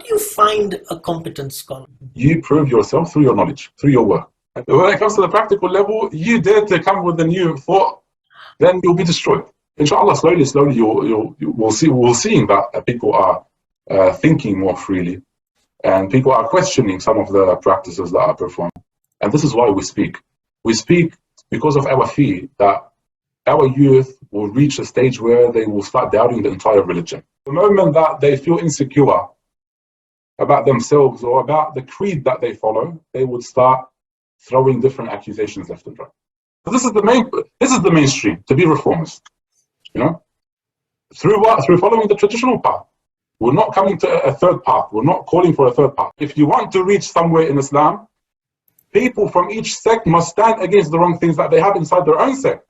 do you find a competent scholar? You prove yourself through your knowledge, through your work. When it comes to the practical level, you dare to come with a new thought, then you'll be destroyed. Inshallah, slowly, we'll seeing that people are thinking more freely, and people are questioning some of the practices that are performed. And this is why we speak. We speak because of our fear that our youth will reach a stage where they will start doubting the entire religion. The moment that they feel insecure about themselves or about the creed that they follow, they would start throwing different accusations left and right. So this is the mainstream, to be reformist. You know, through what? Through following the traditional path. We're not coming to a third path. We're not calling for a third path. If you want to reach somewhere in Islam, people from each sect must stand against the wrong things that they have inside their own sect.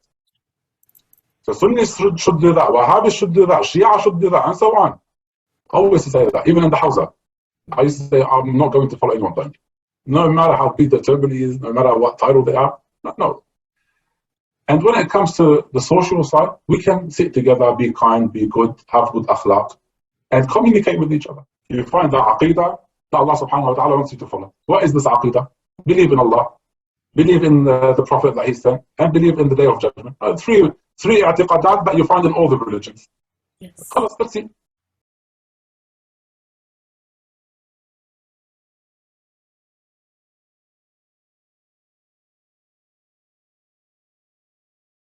So Sunnis should do that, Wahhabis should do that, Shia should do that, and so on. I always say that, even in the Hawza. I used to say, I'm not going to follow anyone blind. No matter how big the turban is, no matter what title they are, no. And when it comes to the social side, we can sit together, be kind, be good, have good akhlaq, and communicate with each other. You find that aqidah that Allah subhanahu wa ta'ala wants you to follow. What is this aqidah? Believe in Allah, believe in the Prophet that He sent, and believe in the Day of Judgment. Three i'tiqadat that you find in all the religions. Yes. That's it.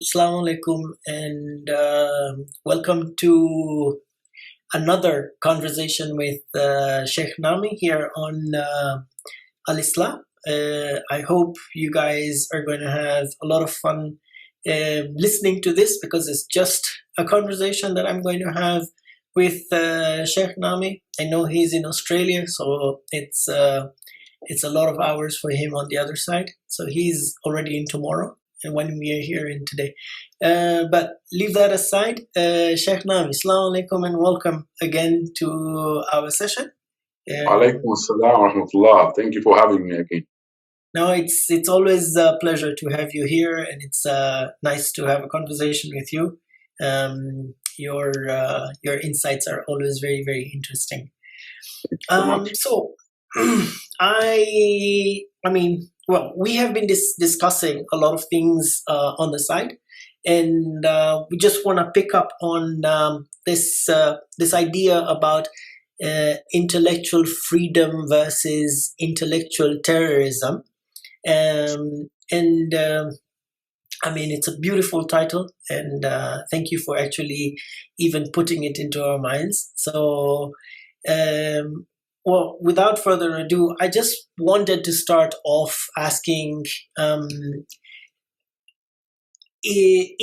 Assalamu alaikum, and welcome to another conversation with Sheikh Nami here on Al-Islam. I hope you guys are going to have a lot of fun listening to this, because it's just a conversation that I'm going to have with Sheikh Nami. I know he's in Australia, so it's a lot of hours for him on the other side. So he's already in tomorrow, and when we are here in today. But leave that aside. Sheikh Nami, Assalamu alaikum, and welcome again to our session. Alaikum assalam wa rahmatullah. Thank you for having me again. No, it's always a pleasure to have you here, and it's nice to have a conversation with you. Your insights are always very, very interesting. So, I mean, well, we have been discussing a lot of things on the side, and we just want to pick up on this idea about intellectual freedom versus intellectual terrorism. I mean, it's a beautiful title, and thank you for actually even putting it into our minds. So, well, without further ado, I just wanted to start off asking, in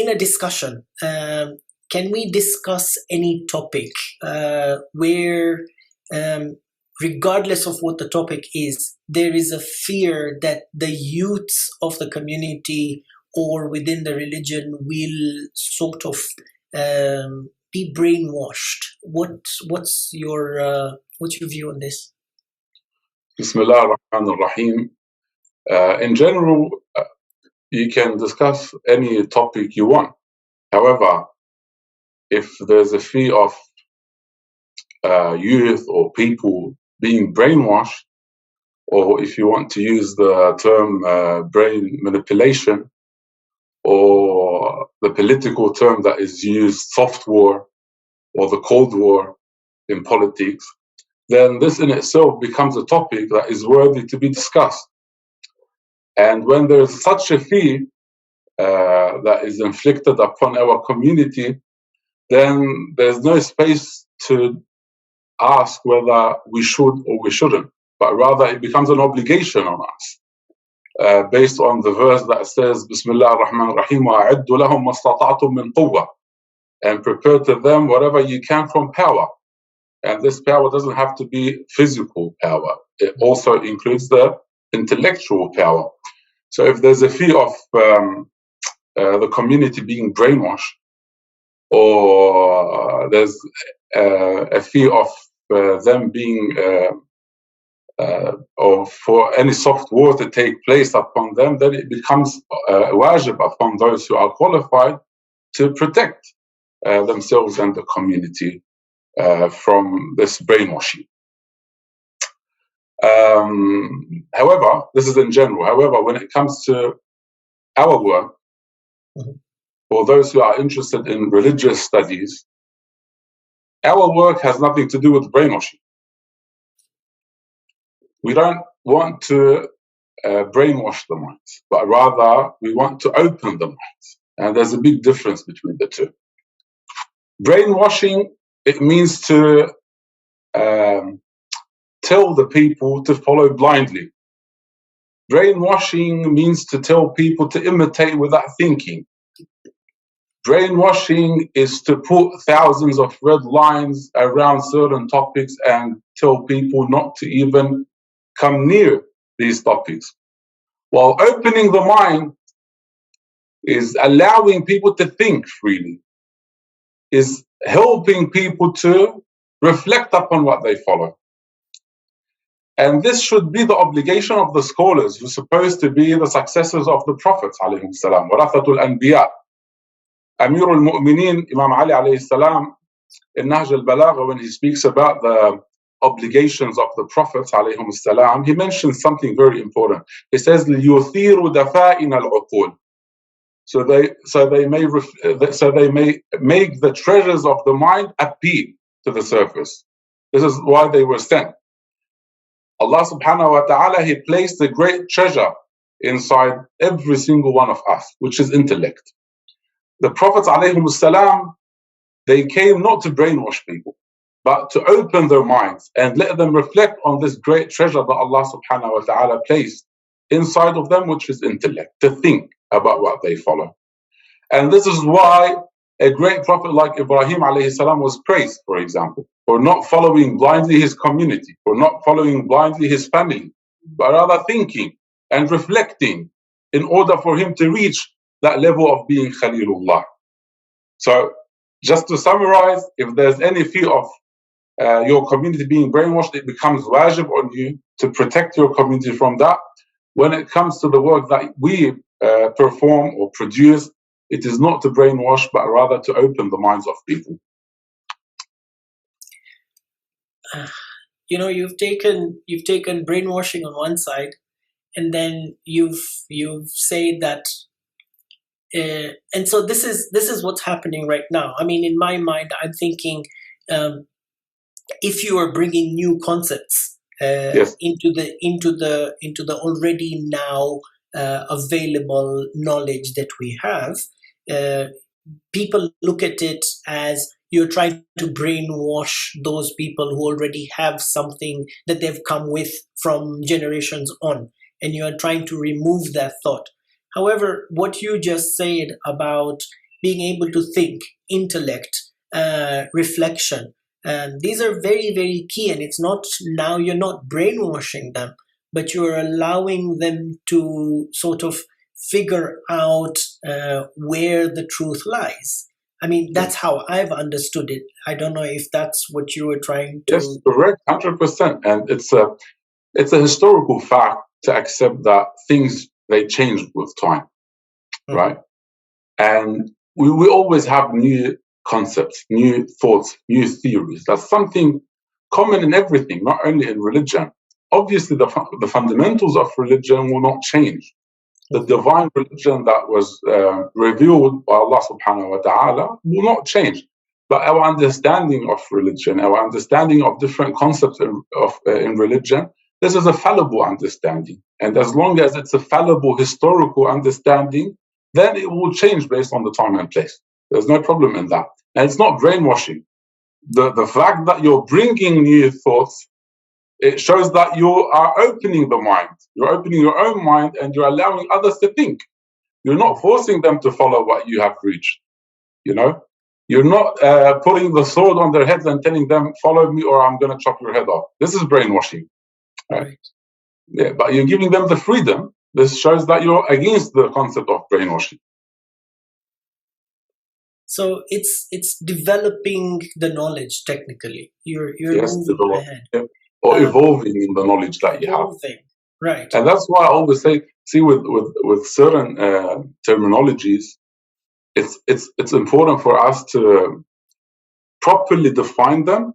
a discussion, can we discuss any topic where, regardless of what the topic is, there is a fear that the youths of the community or within the religion will sort of be brainwashed? What's your view on this? Bismillah ar-Rahman ar-Rahim. In general, you can discuss any topic you want. However, if there's a fear of youth or people being brainwashed, or if you want to use the term brain manipulation, or the political term that is used, soft war, or the Cold War in politics, then this in itself becomes a topic that is worthy to be discussed. And when there's such a fear that is inflicted upon our community, then there's no space to ask whether we should or we shouldn't, but rather it becomes an obligation on us. Based on the verse that says, Bismillah ar-Rahman ar-Rahim, وَأَعِدُّ لَهُمْ مَسْتَطَعْتُم مِّن قُوَّةٍ, and prepare to them whatever you can from power. And this power doesn't have to be physical power. It also includes the intellectual power. So if there's a fear of the community being brainwashed, or there's a fear of them being or for any soft war to take place upon them, then it becomes wajib upon those who are qualified to protect themselves and the community from this brainwashing. However, this is in general. However, when it comes to our work, for those who are interested in religious studies, our work has nothing to do with brainwashing. We don't want to brainwash the minds, but rather we want to open the minds. And there's a big difference between the two. Brainwashing, it means to tell the people to follow blindly. Brainwashing means to tell people to imitate without thinking. Brainwashing is to put thousands of red lines around certain topics and tell people not to even come near these topics. While opening the mind is allowing people to think freely, is helping people to reflect upon what they follow. And this should be the obligation of the scholars who are supposed to be the successors of the prophets, alayhim salam, warathatul anbiya. Amir al-Mu'mineen, Imam Ali alayhi salam, in Nahj al-Balagha, when he speaks about the obligations of the prophets alayhim salam, he mentions something very important. He says, لِيُثِيرُ دَفَائِنَ الْعُقُولِ. So they may make the treasures of the mind appeal to the surface. This is why they were sent. Allah subhanahu wa ta'ala, He placed a great treasure inside every single one of us, which is intellect. The prophets alayhim salam, they came not to brainwash people, but to open their minds and let them reflect on this great treasure that Allah subhanahu wa ta'ala placed inside of them, which is intellect, to think about what they follow. And this is why a great prophet like Ibrahim alayhi salam was praised, for example, for not following blindly his community, for not following blindly his family, but rather thinking and reflecting in order for him to reach that level of being Khalilullah. So, just to summarize, if there's any fear of your community being brainwashed, it becomes wajib on you to protect your community from that. When it comes to the work that we perform or produce, it is not to brainwash, but rather to open the minds of people. You've taken brainwashing on one side, and then you've said that, and so this is what's happening right now. I mean, in my mind, I'm thinking, if you are bringing new concepts Yes. into the already now available knowledge that we have, people look at it as you're trying to brainwash those people who already have something that they've come with from generations on, and you are trying to remove that thought. However, what you just said about being able to think, intellect, reflection, these are very, very key. And it's not, now you're not brainwashing them, but you're allowing them to sort of figure out where the truth lies. I mean, that's how I've understood it. I don't know if that's what you were trying to... Yes, correct, 100%. And it's a historical fact to accept that things, they change with time, right? And we always have new concepts, new thoughts, new theories. That's something common in everything, not only in religion. Obviously, the fundamentals of religion will not change. The divine religion that was revealed by Allah subhanahu wa ta'ala will not change. But our understanding of religion, our understanding of different concepts in religion, this is a fallible understanding. And as long as it's a fallible historical understanding, then it will change based on the time and place. There's no problem in that. And it's not brainwashing. The fact that you're bringing new thoughts, it shows that you are opening the mind. You're opening your own mind and you're allowing others to think. You're not forcing them to follow what you have reached. You're not putting the sword on their heads and telling them, follow me or I'm going to chop your head off. This is brainwashing. Right? Yeah, but you're giving them the freedom. This shows that you're against the concept of brainwashing. So it's developing the knowledge technically. You're moving ahead. Yeah. Or evolving in the knowledge that you have. Right. And that's why I always say, with certain terminologies, it's important for us to properly define them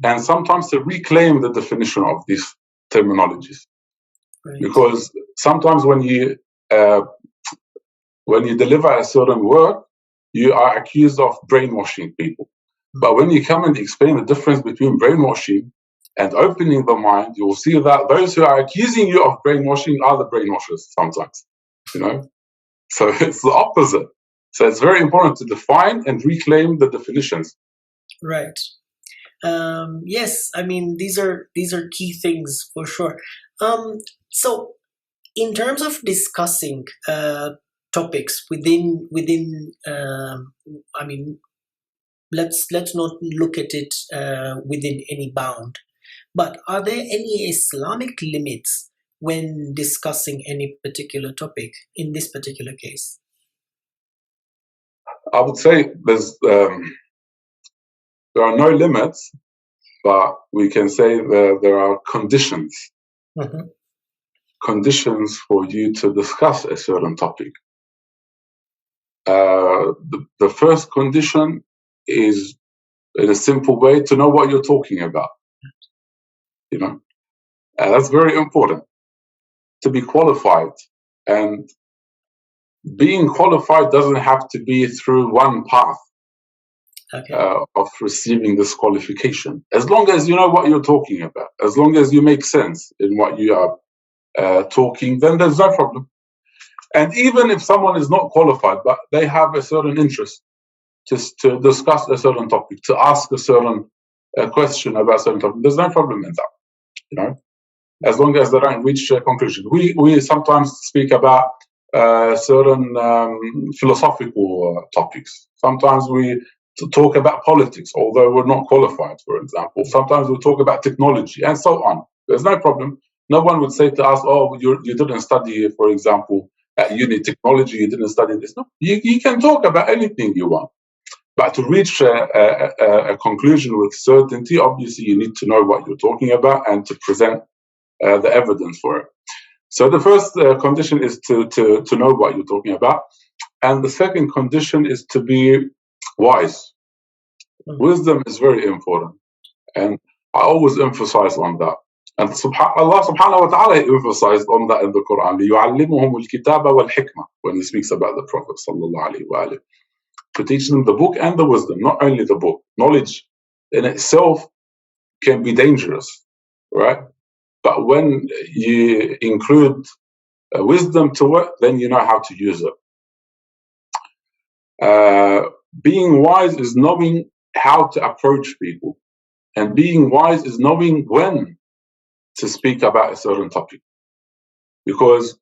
and sometimes to reclaim the definition of these terminologies. Right. Because sometimes when you deliver a certain work, you are accused of brainwashing people. But when you come and explain the difference between brainwashing and opening the mind, you will see that those who are accusing you of brainwashing are the brainwashers sometimes, you know? So it's the opposite. So it's very important to define and reclaim the definitions. Right. Yes, I mean, these are key things for sure. So in terms of discussing topics within I mean, let's not look at it within any bound, but are there any Islamic limits when discussing any particular topic in this particular case? I would say there are no limits, but we can say there are conditions. Mm-hmm. Conditions for you to discuss a certain topic. The first condition is, in a simple way, to know what you're talking about. You know, that's very important. To be qualified, and being qualified doesn't have to be through one path. Okay. Of receiving this qualification. As long as you know what you're talking about, as long as you make sense in what you are talking, then there's no problem. And even if someone is not qualified, but they have a certain interest just to discuss a certain topic, to ask a certain question about a certain topic, there's no problem in that, you know, as long as they don't reach a conclusion. We sometimes speak about certain philosophical topics. Sometimes we talk about politics, although we're not qualified, for example. Sometimes we talk about technology and so on. There's no problem. No one would say to us, oh, you didn't study, for example, at uni technology, you didn't study this. No, you can talk about anything you want. But to reach a conclusion with certainty, obviously you need to know what you're talking about and to present the evidence for it. So the first condition is to know what you're talking about. And the second condition is to be wise. Wisdom is very important. And I always emphasize on that. And Allah subhanahu wa ta'ala emphasized on that in the Quran. لِيُعَلِّمُهُمُ الْكِتَابَ وَالْحِكْمَةِ, when he speaks about the Prophet sallallahu alayhi wa alayhi. To teach them the book and the wisdom, not only the book. Knowledge in itself can be dangerous, right? But when you include wisdom to it, then you know how to use it. Being wise is knowing how to approach people. And being wise is knowing when to speak about a certain topic. Because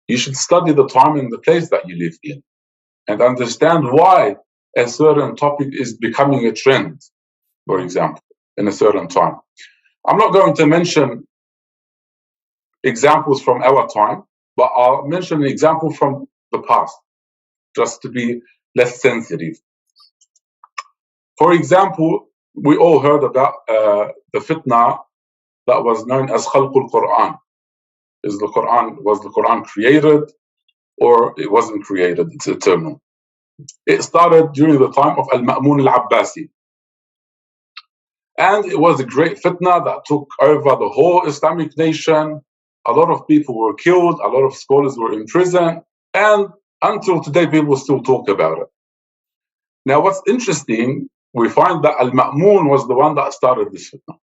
you should study the time and the place that you live in and understand why a certain topic is becoming a trend, for example, in a certain time. I'm not going to mention examples from our time, but I'll mention an example from the past, just to be less sensitive. For example, we all heard about the fitna that was known as Khalqul Quran. Was the Quran created or it wasn't created? It's eternal. It started during the time of Al-Ma'mun al-Abbasi. And it was a great fitna that took over the whole Islamic nation. A lot of people were killed, a lot of scholars were in prison, and until today people still talk about it. Now what's interesting, we find that Al-Ma'mun was the one that started this fitna.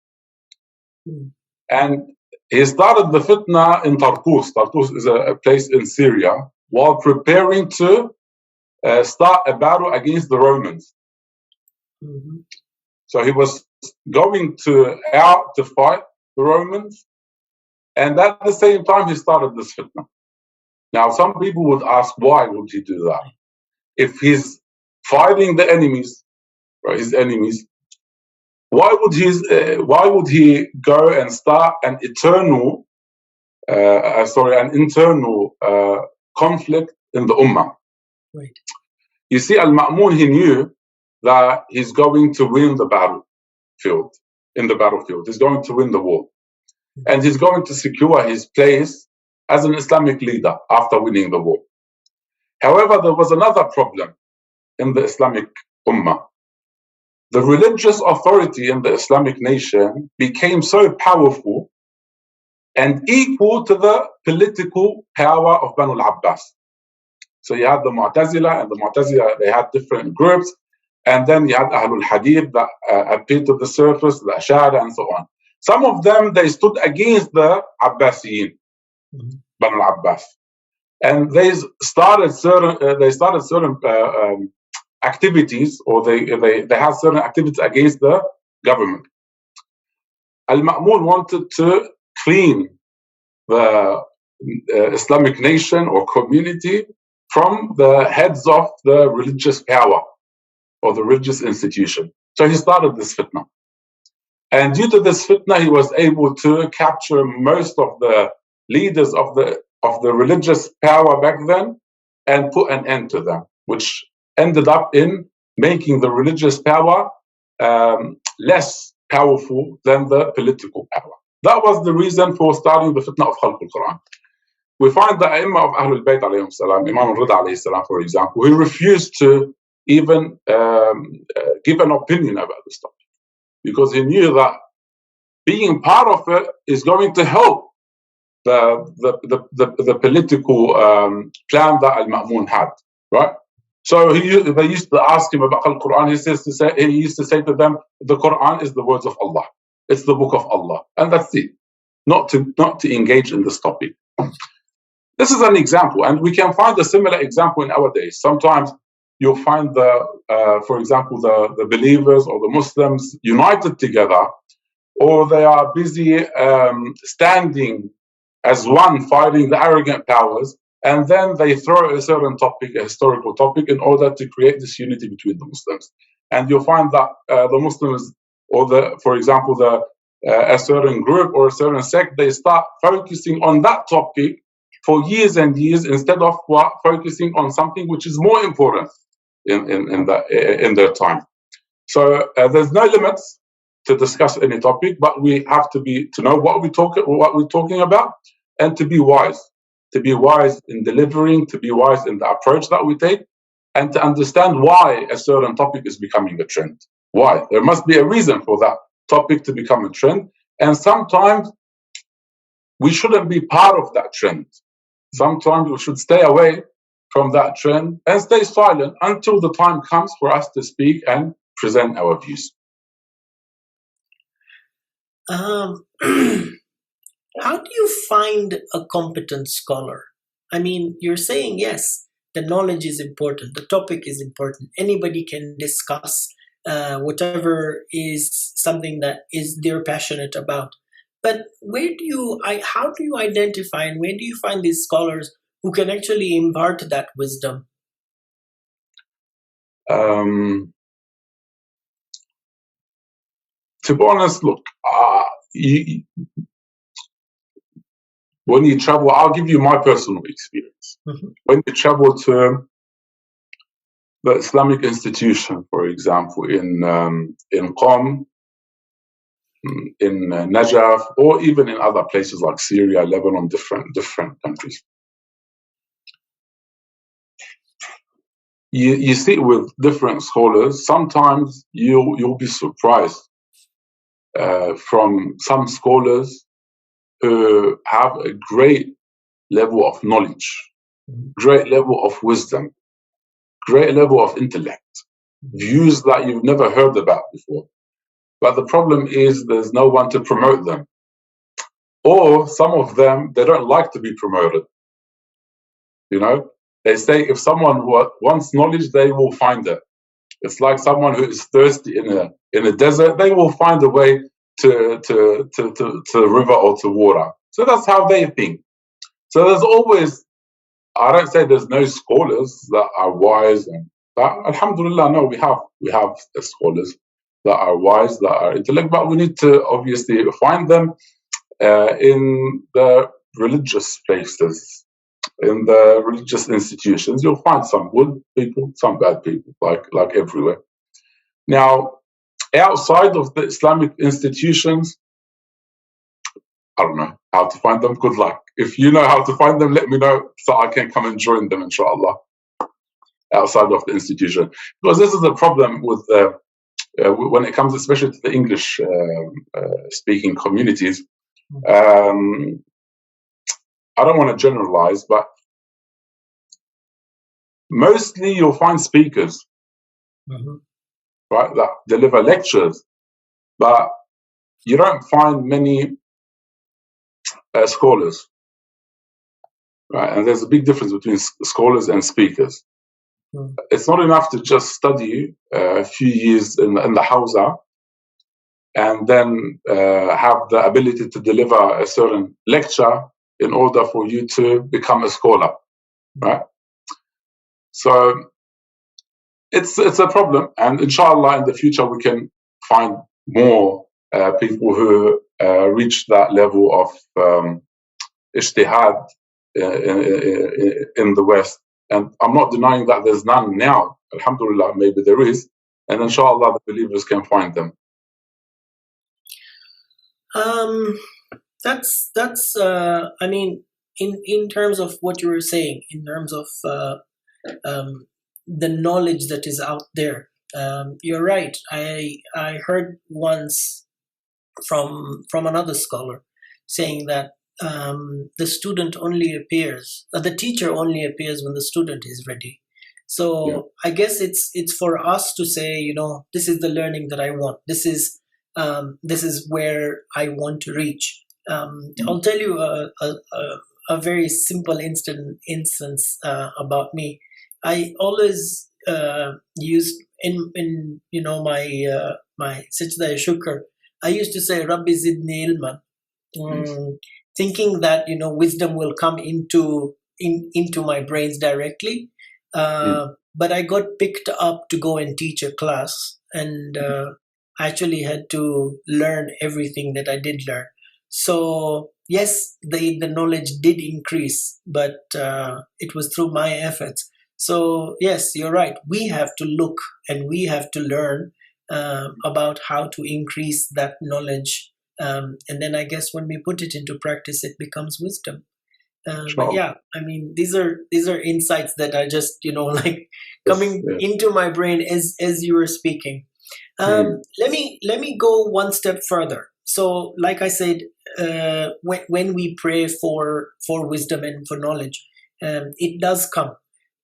And he started the fitna in Tartus. Tartus is a place in Syria, while preparing to start a battle against the Romans. Mm-hmm. So he was going out to fight the Romans, and at the same time he started this fitna. Now some people would ask, why would he do that? If he's fighting the enemies, right, his enemies, why would he go and start an internal conflict in the Ummah? Right. You see, Al-Ma'mun, he knew that he's going to win the battlefield. He's going to win the war. And he's going to secure his place as an Islamic leader after winning the war. However, there was another problem in the Islamic Ummah. The religious authority in the Islamic nation became so powerful and equal to the political power of Banu al-Abbas. So you had the Mu'tazila, and the Mu'tazila, they had different groups, and then you had Ahlul Hadith that appeared to the surface, the Ash'ari, and so on. Some of them, they stood against the Abbasiyin, Banu al-Abbas, and they started certain activities, or they had certain activities against the government. Al-Ma'mun wanted to clean the Islamic nation or community from the heads of the religious power or the religious institution. So he started this fitna. And due to this fitna, he was able to capture most of the leaders of the religious power back then and put an end to them, which ended up in making the religious power less powerful than the political power. That was the reason for starting the fitna of Khalq al-Quran. We find the Imam of Ahlul Bayt alayhim salam, Imam al-Rida alayhi salam, for example, he refused to even give an opinion about this topic, because he knew that being part of it is going to help the political plan that Al-Ma'mun had, right? So they used to ask him about Al-Quran. He used to say to them, the Quran is the words of Allah. It's the book of Allah, and that's it. Not to engage in this topic. This is an example, and we can find a similar example in our days. Sometimes you'll find for example, the believers or the Muslims united together, or they are busy standing as one, fighting the arrogant powers, and then they throw a certain topic, a historical topic, in order to create this unity between the Muslims. And you'll find that the Muslims, or for example, a certain group or a certain sect, they start focusing on that topic for years and years, instead of focusing on something which is more important in their time. So there's no limits to discuss any topic, but we have to know what we're talking about, and to be wise in delivering, to be wise in the approach that we take, and to understand why a certain topic is becoming a trend. Why? There must be a reason for that topic to become a trend, and sometimes we shouldn't be part of that trend. Sometimes we should stay away from that trend and stay silent until the time comes for us to speak and present our views. How do you find a competent scholar? I mean, you're saying, yes, the knowledge is important, the topic is important, anybody can discuss whatever is something that they're passionate about. But how do you identify, and where do you find these scholars who can actually impart that wisdom? To be honest, look, when you travel, I'll give you my personal experience. Mm-hmm. When you travel to the Islamic institution, for example, in Qom, in Najaf, or even in other places like Syria, Lebanon, different countries, you sit with different scholars. Sometimes you'll be surprised from some scholars who have a great level of knowledge, great level of wisdom, great level of intellect, views that you've never heard about before. But the problem is there's no one to promote them. Or some of them, they don't like to be promoted. You know, they say if someone wants knowledge, they will find it. It's like someone who is thirsty in a desert, they will find a way to the river or to water. So that's how they think. So there's always, I don't say there's no scholars that are wise, but alhamdulillah, no, we have scholars that are wise, that are intellect, but we need to obviously find them in the religious places, in the religious institutions. You'll find some good people, some bad people, like everywhere. Now, outside of the Islamic institutions, I don't know how to find them. Good luck. If you know how to find them, let me know so I can come and join them, inshallah, outside of the institution. Because this is the problem with when it comes especially to the English speaking communities. Um, I don't want to generalize, but mostly you'll find speakers, right, that deliver lectures, but you don't find many scholars, right? And there's a big difference between scholars and speakers. It's not enough to just study a few years in the Hausa and then have the ability to deliver a certain lecture in order for you to become a scholar, right? So it's a problem, and inshallah in the future we can find more people who reach that level of ijtihad in the West. And I'm not denying that there's none now. Alhamdulillah, maybe there is, and inshallah the believers can find them. That's I mean, in terms of what you were saying, in terms of the knowledge that is out there, you're right. I heard once from another scholar saying that the student only appears, the teacher only appears when the student is ready. So Yeah. I guess it's for us to say, you know, this is the learning that I want. This is where I want to reach. I'll tell you a very simple instance about me. I always used in you know my sajda shukr. I used to say Rabbi zidni ilman, thinking that, you know, wisdom will come into my brains directly. But I got picked up to go and teach a class, and I actually had to learn everything that I did learn. So yes, the knowledge did increase, but it was through my efforts. So yes, you're right. We have to look and we have to learn about how to increase that knowledge, and then I guess when we put it into practice, it becomes wisdom. But yeah, I mean, these are insights that are just, you know, like coming into my brain as you were speaking. Let me go one step further. So, like I said, when we pray for wisdom and for knowledge, it does come.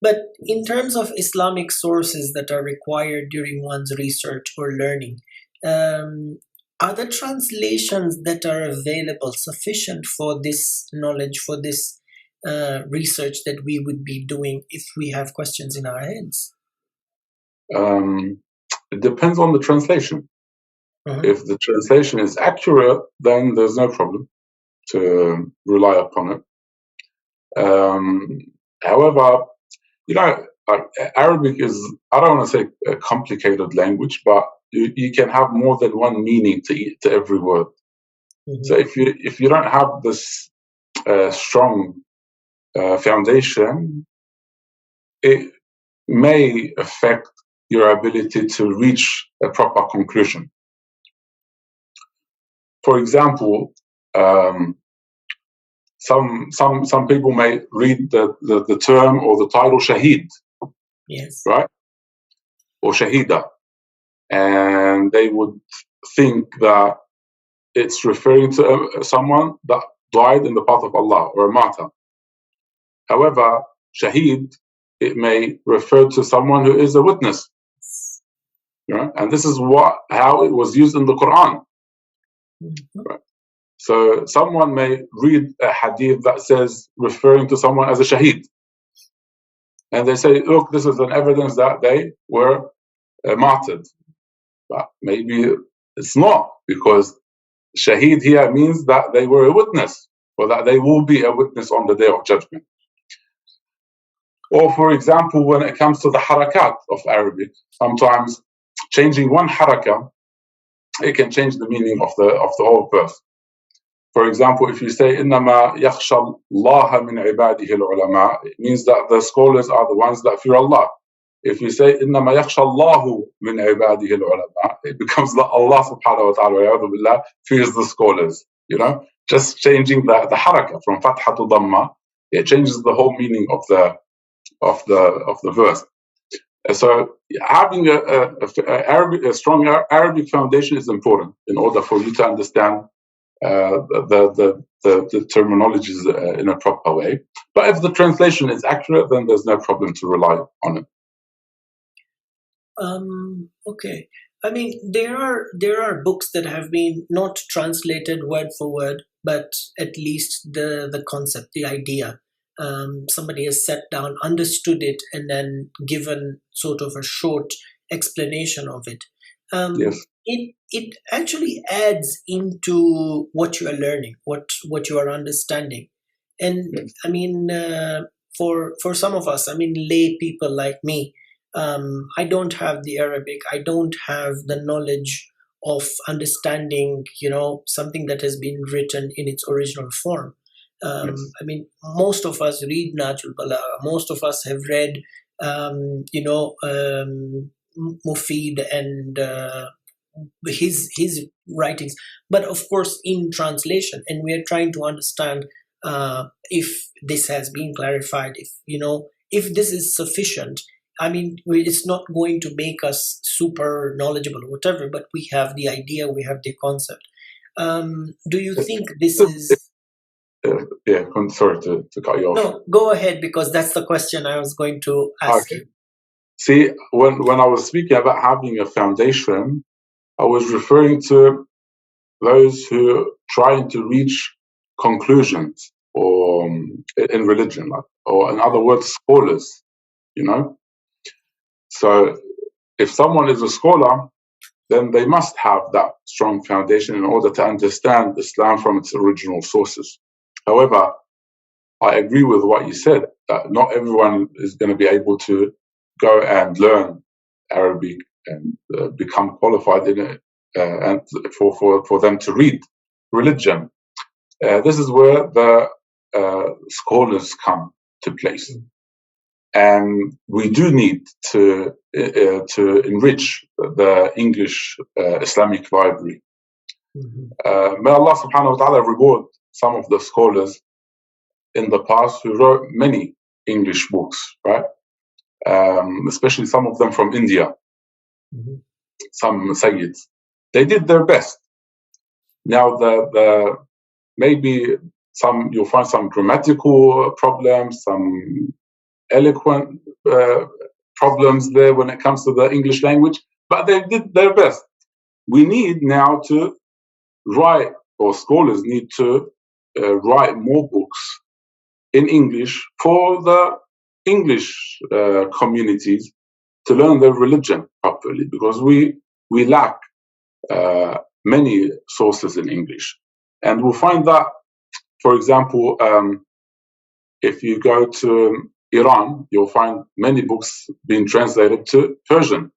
But in terms of Islamic sources that are required during one's research or learning, are the translations that are available sufficient for this knowledge, for this research that we would be doing if we have questions in our heads? It depends on the translation. If the translation is accurate, then there's no problem to rely upon it. However, you know, Arabic is, I don't want to say a complicated language, but you can have more than one meaning to every word. So if you don't have this strong foundation, it may affect your ability to reach a proper conclusion. For example, some people may read the term or the title Shaheed, yes, right, or Shahida, and they would think that it's referring to someone that died in the path of Allah, or a martyr. However, Shaheed, it may refer to someone who is a witness, right? And this is how it was used in the Quran. Right? So someone may read a hadith that says referring to someone as a shaheed, and they say, look, this is an evidence that they were martyred. But maybe it's not, because shaheed here means that they were a witness, or that they will be a witness on the day of judgment. Or for example, when it comes to the harakat of Arabic, sometimes changing one harakah, it can change the meaning of the whole verse. For example, if you say إِنَّمَا يَخْشَى اللَّهَ مِنْ عِبَادِهِ الْعُلَمَاء, it means that the scholars are the ones that fear Allah. If you say إِنَّمَا يَخْشَى اللَّهُ مِنْ عِبَادِهِ الْعُلَمَاء, it becomes that Allah subhanahu wa ta'ala fears the scholars. You know, just changing the harakah from fatha to dhamma, it changes the whole meaning of the verse. So having a strong Arabic foundation is important in order for you to understand the terminologies in a proper way. But if the translation is accurate, then there's no problem to rely on it. Okay. I mean, there are books that have been not translated word for word, but at least the concept, the idea. Somebody has sat down, understood it, and then given sort of a short explanation of it. Yes. It actually adds into what you are learning, what you are understanding. And Yes. I mean, for some of us, I mean, lay people like me, I don't have the Arabic. I don't have the knowledge of understanding, something that has been written in its original form. Yes. I mean, most of us read Najul Balagha. Most of us have read, Mufid and his writings, but of course in translation. And we are trying to understand if this has been clarified, if this is sufficient. I mean, it's not going to make us super knowledgeable or whatever, but we have the idea, we have the concept. Do you think this is... Yeah, I'm sorry to cut you off. No, go ahead, because that's the question I was going to ask you. See, when I was speaking about having a foundation, I was referring to those who are trying to reach conclusions or in religion, or in other words, scholars, So if someone is a scholar, then they must have that strong foundation in order to understand Islam from its original sources. However, I agree with what you said, that not everyone is going to be able to go and learn Arabic and become qualified in it, and for them to read religion. This is where the scholars come to place. And we do need to enrich the English Islamic library. May Allah subhanahu wa ta'ala reward some of the scholars in the past who wrote many English books, right? Especially some of them from India, some Sayyids. They did their best. Now, the maybe you'll find some grammatical problems, some eloquent problems there when it comes to the English language, but they did their best. We need now to write, or scholars need to write more books in English for the English communities to learn their religion properly, because we lack many sources in English. And we'll find that, for example, if you go to Iran, you'll find many books being translated to Persian,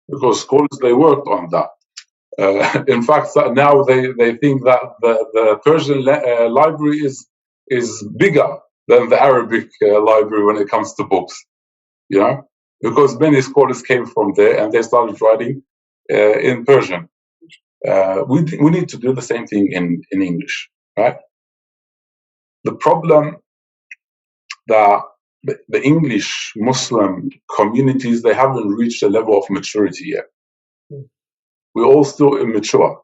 because scholars, they worked on that. In fact, now they think that the Persian library is bigger than the Arabic library when it comes to books, because many scholars came from there and they started writing in Persian. We need to do the same thing in English, right? The problem that the English Muslim communities, they haven't reached a level of maturity yet. We're all still immature,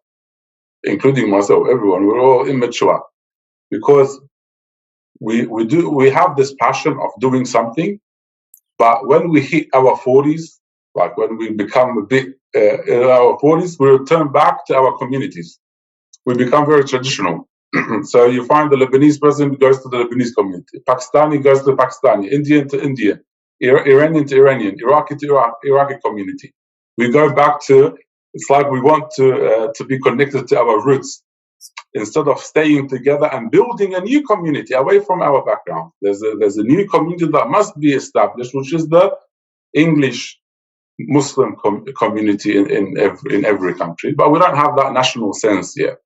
including myself, everyone. We're all immature because we have this passion of doing something, but when we hit our 40s, like when we become a bit in our 40s, we return back to our communities. We become very traditional. So you find the Lebanese person goes to the Lebanese community, Pakistani goes to the Pakistani, Indian to Indian, Iranian to Iranian, Iraqi to Iraqi community. We go back to, it's like we want to be connected to our roots instead of staying together and building a new community away from our background. There's a new community that must be established, which is the English Muslim community in every country. But we don't have that national sense yet.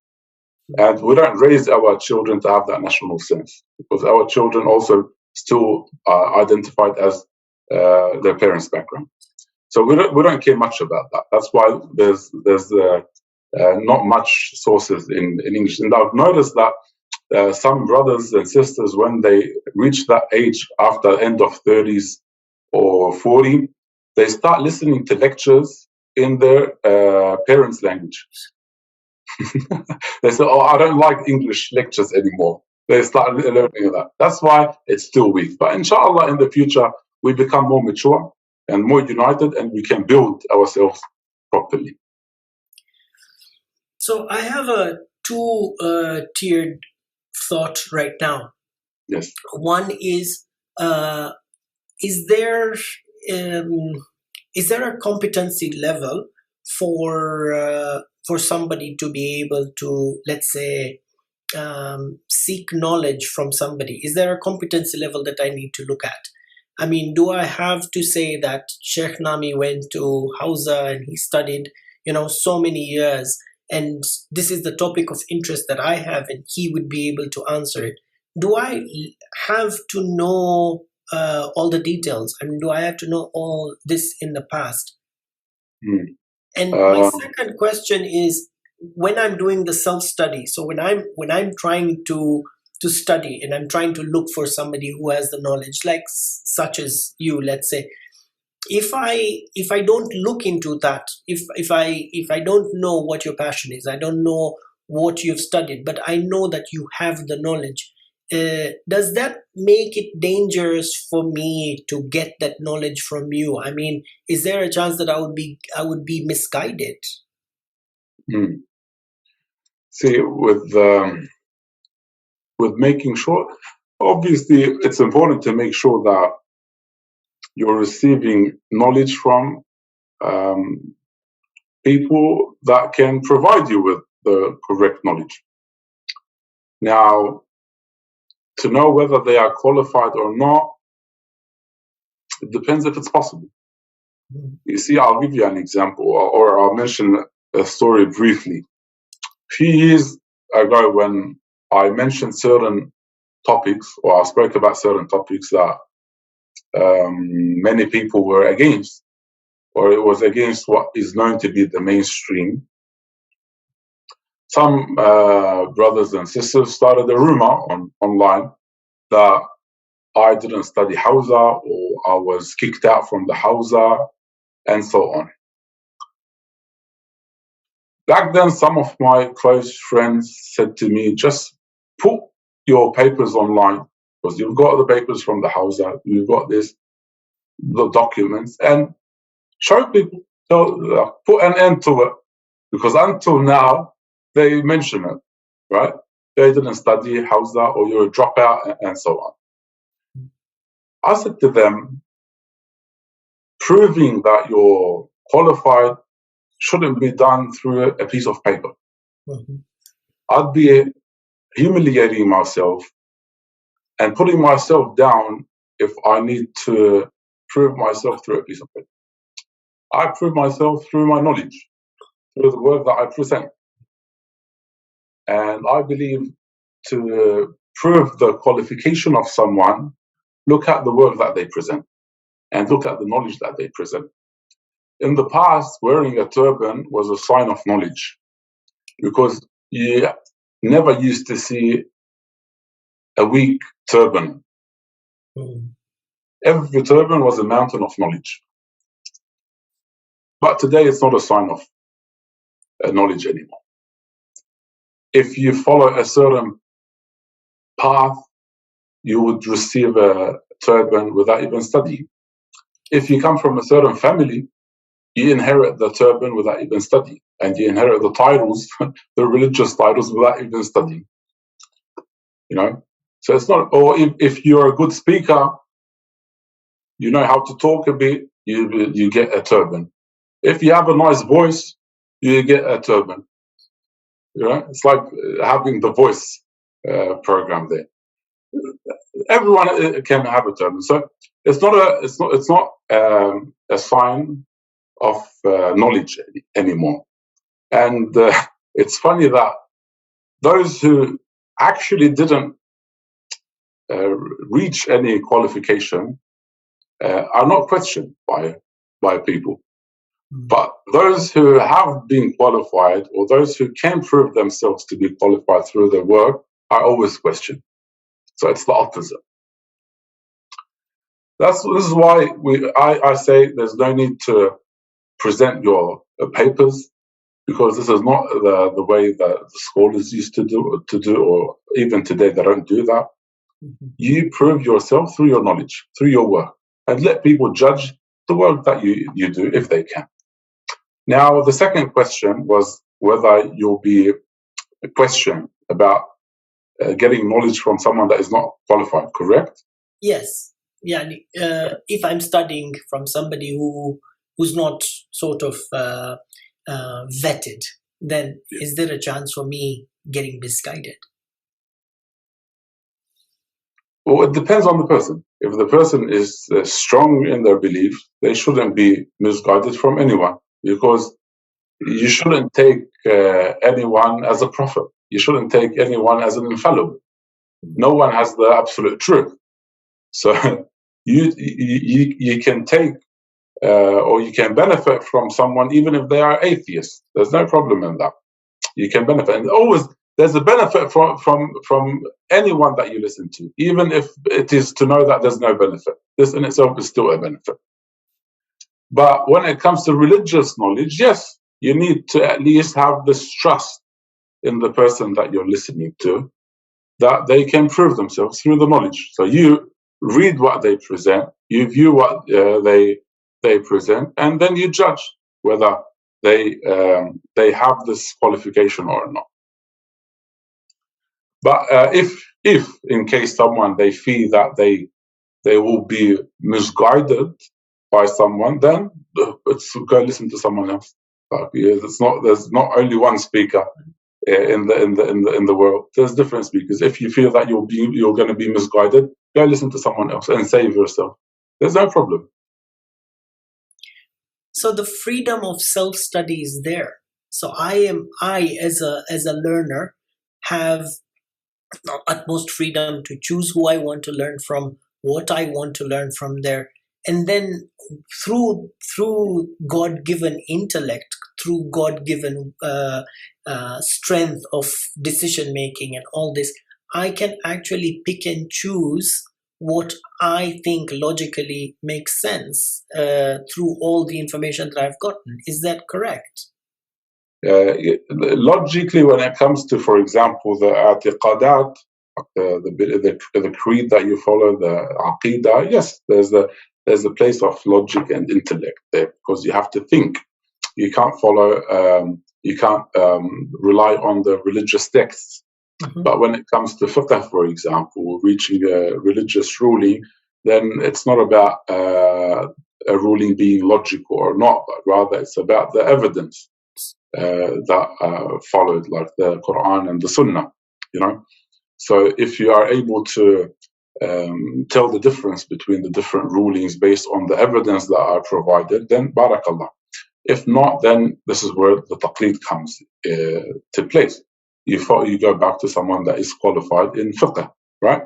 And we don't raise our children to have that national sense, because our children also still are identified as their parents' background. So we don't care much about that. That's why there's not much sources in English. And I've noticed that some brothers and sisters, when they reach that age after the end of 30s or 40, they start listening to lectures in their parents' language. They say, oh, I don't like English lectures anymore. They start learning that. That's why it's still weak. But inshallah, in the future, we become more mature and more united, and we can build ourselves properly. So I have a two-tiered thought right now. Yes. One is there a competency level for somebody to be able to, let's say, seek knowledge from somebody? Is there a competency level that I need to look at? I mean, do I have to say that Sheikh Nami went to Hausa and he studied, so many years, and this is the topic of interest that I have, and he would be able to answer it? Do I have to know all the details? I mean, do I have to know all this in the past? And my second question is, when I'm doing the self-study, so when I'm trying to study and I'm trying to look for somebody who has the knowledge, like such as you, let's say, if I don't look into that, if I don't know what your passion is, I don't know what you've studied, but I know that you have the knowledge, does that make it dangerous for me to get that knowledge from you? I mean, is there a chance that I would be misguided? See, with making sure, obviously, it's important to make sure that you're receiving knowledge from people that can provide you with the correct knowledge. Now, to know whether they are qualified or not, it depends if it's possible. You see, I'll give you an example, or I'll mention a story briefly. A few years ago, when I mentioned certain topics, or I spoke about certain topics that many people were against, or it was against what is known to be the mainstream, some brothers and sisters started a rumor online that I didn't study Hausa, or I was kicked out from the Hausa, and so on. Back then, some of my close friends said to me, just put your papers online, because you've got the papers from the Hausa, you've got the documents, and show people, put an end to it, because until now, they mention it, right? They didn't study Hausa, or you're a dropout, and so on. I said to them, proving that you're qualified shouldn't be done through a piece of paper. I'd be humiliating myself and putting myself down if I need to prove myself through a piece of paper. I prove myself through my knowledge, through the work that I present. And I believe to prove the qualification of someone, look at the work that they present and look at the knowledge that they present. In the past, wearing a turban was a sign of knowledge, because you never used to see a weak turban. Every turban was a mountain of knowledge. But today, it's not a sign of knowledge anymore. If you follow a certain path, you would receive a turban without even studying. If you come from a certain family, you inherit the turban without even studying, and you inherit the titles, the religious titles, without even studying. So it's not. Or if you're a good speaker, you know how to talk a bit, you get a turban. If you have a nice voice, you get a turban. It's like having the voice program there. Everyone can have a turban, so it's not a sign of knowledge anymore. And it's funny that those who actually didn't reach any qualification are not questioned by people. But those who have been qualified, or those who can prove themselves to be qualified through their work, are always questioned. So it's the opposite. This is why I say there's no need to present your papers because this is not the way that the scholars used to do, or even today they don't do that. You prove yourself through your knowledge, through your work, and let people judge the work that you do if they can. Now, the second question was whether you'll be questioned about getting knowledge from someone that is not qualified, correct? Yes. Yeah. If I'm studying from somebody who's not sort of vetted, then is there a chance for me getting misguided? Well, it depends on the person. If the person is strong in their belief, they shouldn't be misguided from anyone, because you shouldn't take anyone as a prophet. You shouldn't take anyone as an infallible. No one has the absolute truth. So you can take or you can benefit from someone even if they are atheists. There's no problem in that. You can benefit, and always there's a benefit from anyone that you listen to, even if it is to know that there's no benefit. This in itself is still a benefit. But when it comes to religious knowledge, yes, you need to at least have this trust in the person that you're listening to, that they can prove themselves through the knowledge. So you read what they present, you view what they present, and then you judge whether they have this qualification or not. But if in case someone they feel that they will be misguided by someone, then let's go listen to someone else. There's not only one speaker in the world. There's different speakers. If you feel that you're going to be misguided, go listen to someone else and save yourself. There's no problem. So the freedom of self-study is there. So I as a learner have utmost freedom to choose who I want to learn from, what I want to learn from there, and then through God-given intellect, through God-given strength of decision making and all this, I can actually pick and choose what I think logically makes sense through all the information that I've gotten. Is that correct? Logically, when it comes to, for example, the i'tiqadat, the creed that you follow, the aqidah, yes, there's a place of logic and intellect there, because you have to think. You can't follow, you can't rely on the religious texts. Mm-hmm. But when it comes to fiqh, for example, reaching a religious ruling, then it's not about a ruling being logical or not, but rather it's about the evidence that followed, like the Quran and the Sunnah, So if you are able to tell the difference between the different rulings based on the evidence that are provided, then barakallah. If not, then this is where the taqleed comes to place. You go back to someone that is qualified in fiqh, right?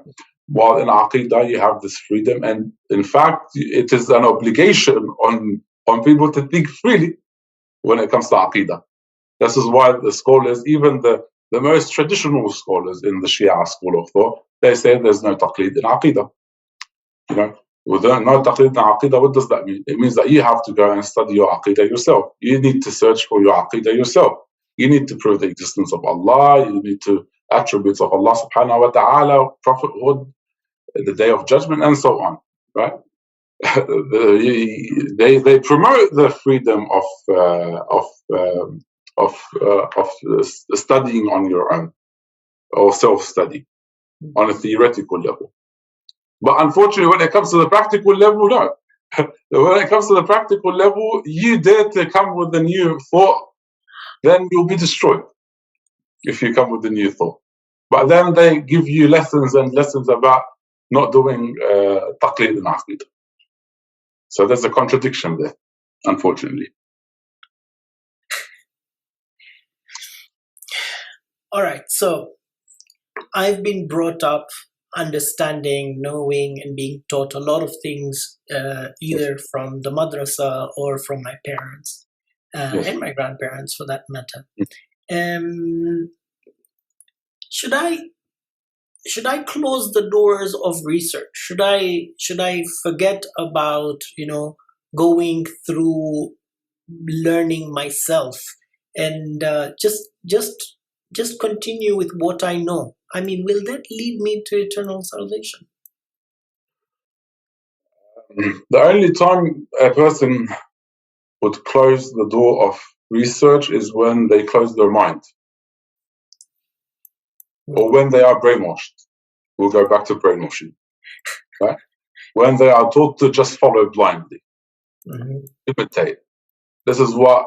While in aqidah you have this freedom, and in fact it is an obligation on people to think freely when it comes to aqidah. This is why the scholars, even the most traditional scholars in the Shia school of thought, they say there's no taqleed in aqidah. With no taqleed in aqidah, what does that mean? It means that you have to go and study your aqidah yourself. You need to search for your aqidah yourself. You need to prove the existence of Allah. You need to attributes of Allah subhanahu wa ta'ala, prophethood, the day of judgment, and so on. Right? They promote the freedom of studying on your own, or self-study on a theoretical level. But unfortunately, when it comes to the practical level, no. When it comes to the practical level, you dare to come with a new thought, then you'll be destroyed if you come with a new thought. But then they give you lessons and lessons about not doing taqleed and aqidah. So there's a contradiction there, unfortunately. All right, so I've been brought up understanding, knowing, and being taught a lot of things, either from the madrasa or from my parents, and my grandparents for that matter. Should I close the doors of research? Should I forget about going through learning myself and just continue with what I know. I mean, will that lead me to eternal salvation? The only time a person would close the door of research is when they close their mind, or when they are brainwashed. We'll go back to brainwashing, right? When they are taught to just follow blindly, imitate. This is what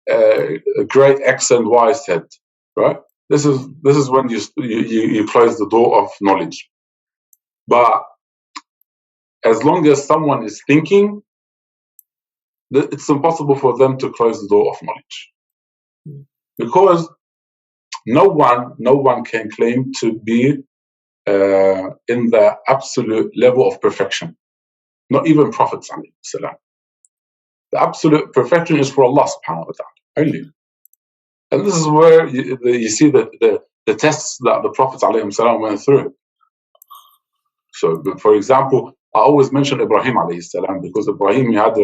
a great X and Y said, right? This is when you close the door of knowledge. But as long as someone is thinking, it's impossible for them to close the door of knowledge, because no one can claim to be in the absolute level of perfection. Not even prophets, alayhi salam. The absolute perfection is for Allah subhanahu wa ta'ala only. And this is where you see the tests that the prophets alayhi salam went through. So, for example, I always mention Ibrahim alayhi salam, because Ibrahim had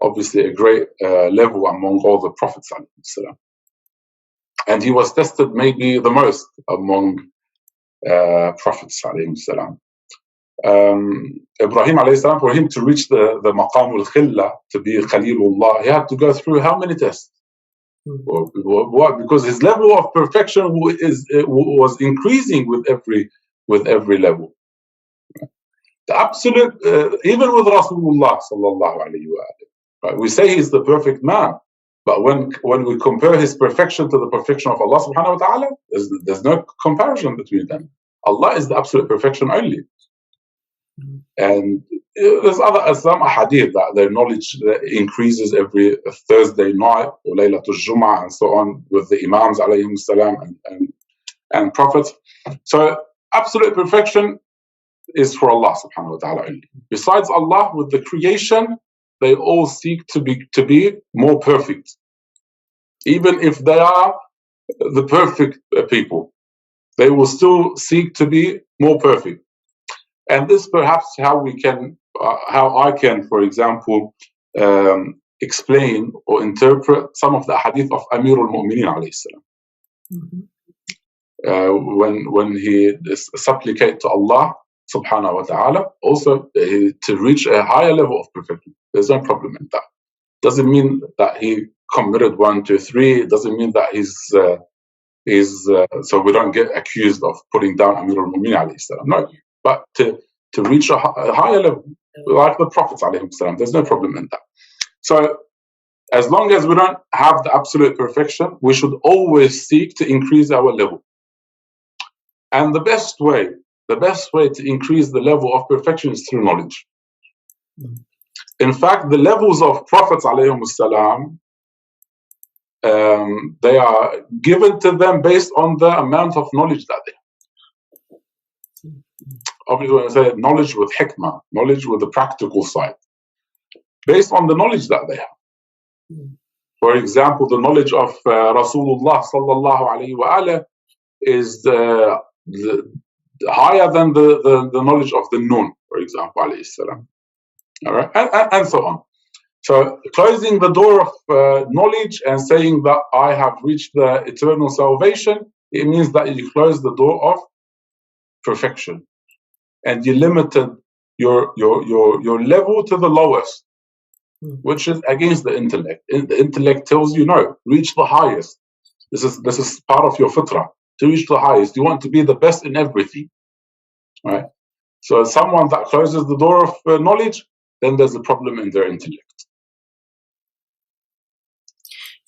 obviously a great level among all the prophets alayhi salam. And he was tested maybe the most among prophets alayhi salam. Ibrahim alayhi salam, for him to reach the maqam al-khilla, to be Khalilullah, he had to go through how many tests? What? Because his level of perfection was increasing with every level. The absolute, even with Rasulullah sallallahu alayhi wa sallam, right? We say he's the perfect man, but when we compare his perfection to the perfection of Allah subhanahu wa ta'ala, there's no comparison between them. Allah is the absolute perfection only. And there's some hadith that their knowledge increases every Thursday night, or Laylatul Jum'ah, and so on, with the Imams alayhim salam and prophets. So absolute perfection is for Allah subhanahu wa ta'ala only. Besides Allah, with the creation, they all seek to be more perfect. Even if they are the perfect people, they will still seek to be more perfect. And this perhaps how I can, for example, explain or interpret some of the hadith of Amir al-Mu'mineen alayhi salam. When he supplicate to Allah subhanahu wa ta'ala, also to reach a higher level of perfection. There's no problem in that. Doesn't mean that he committed 1, 2, 3. It doesn't mean that he's so we don't get accused of putting down Amir al-Mu'mineen alayhi salam. No, but to reach a higher level, like the Prophets alayhi salam, there's no problem in that. So as long as we don't have the absolute perfection, we should always seek to increase our level. And the best way to increase the level of perfection is through knowledge. In fact, the levels of Prophets alayhim salam, they are given to them based on the amount of knowledge that they have. Obviously, when I say knowledge with hikmah, knowledge with the practical side, based on the knowledge that they have. For example, the knowledge of Rasulullah sallallahu alayhi wa alayhi is higher than the knowledge of the Nun, for example, alayhi salam. All right, and so on. So closing the door of knowledge and saying that I have reached the eternal salvation, it means that you close the door of perfection, and you limited your level to the lowest, which is against the intellect. The intellect tells you no, reach the highest. This is part of your fitrah, to reach the highest. You want to be the best in everything, right? So someone that closes the door of knowledge, then there's a problem in their intellect.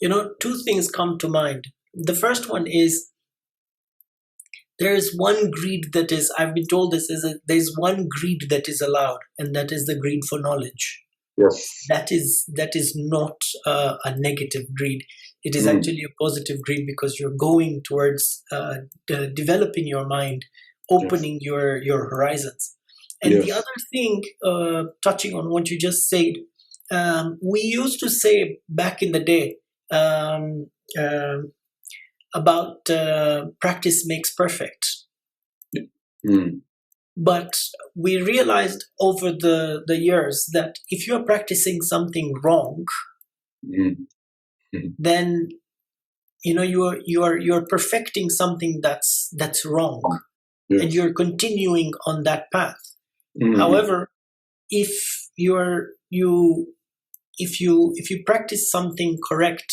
You know, two things come to mind. The first one is, there is one greed that is, I've been told this, there's one greed that is allowed, and that is the greed for knowledge. Yes. That is not a negative greed. It is actually a positive greed, because you're going towards developing your mind, opening your horizons. And the other thing, touching on what you just said, we used to say back in the day, about practice makes perfect. But we realized over the years that if you're practicing something wrong, then you're perfecting something that's wrong, Yes. and you're continuing on that path. Mm-hmm. However, if you practice something correct,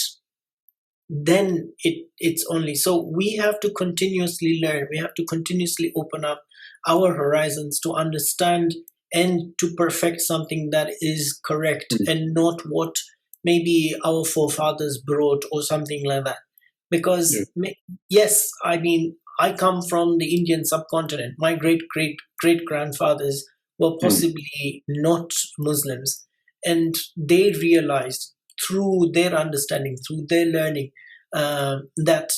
then it's only so. We have to continuously learn, we have to continuously open up our horizons to understand and to perfect something that is correct, and not what maybe our forefathers brought or something like that. Because yes, I mean, I come from the Indian subcontinent. My great grandfathers were possibly not Muslims, and they realized through their understanding, through their learning, that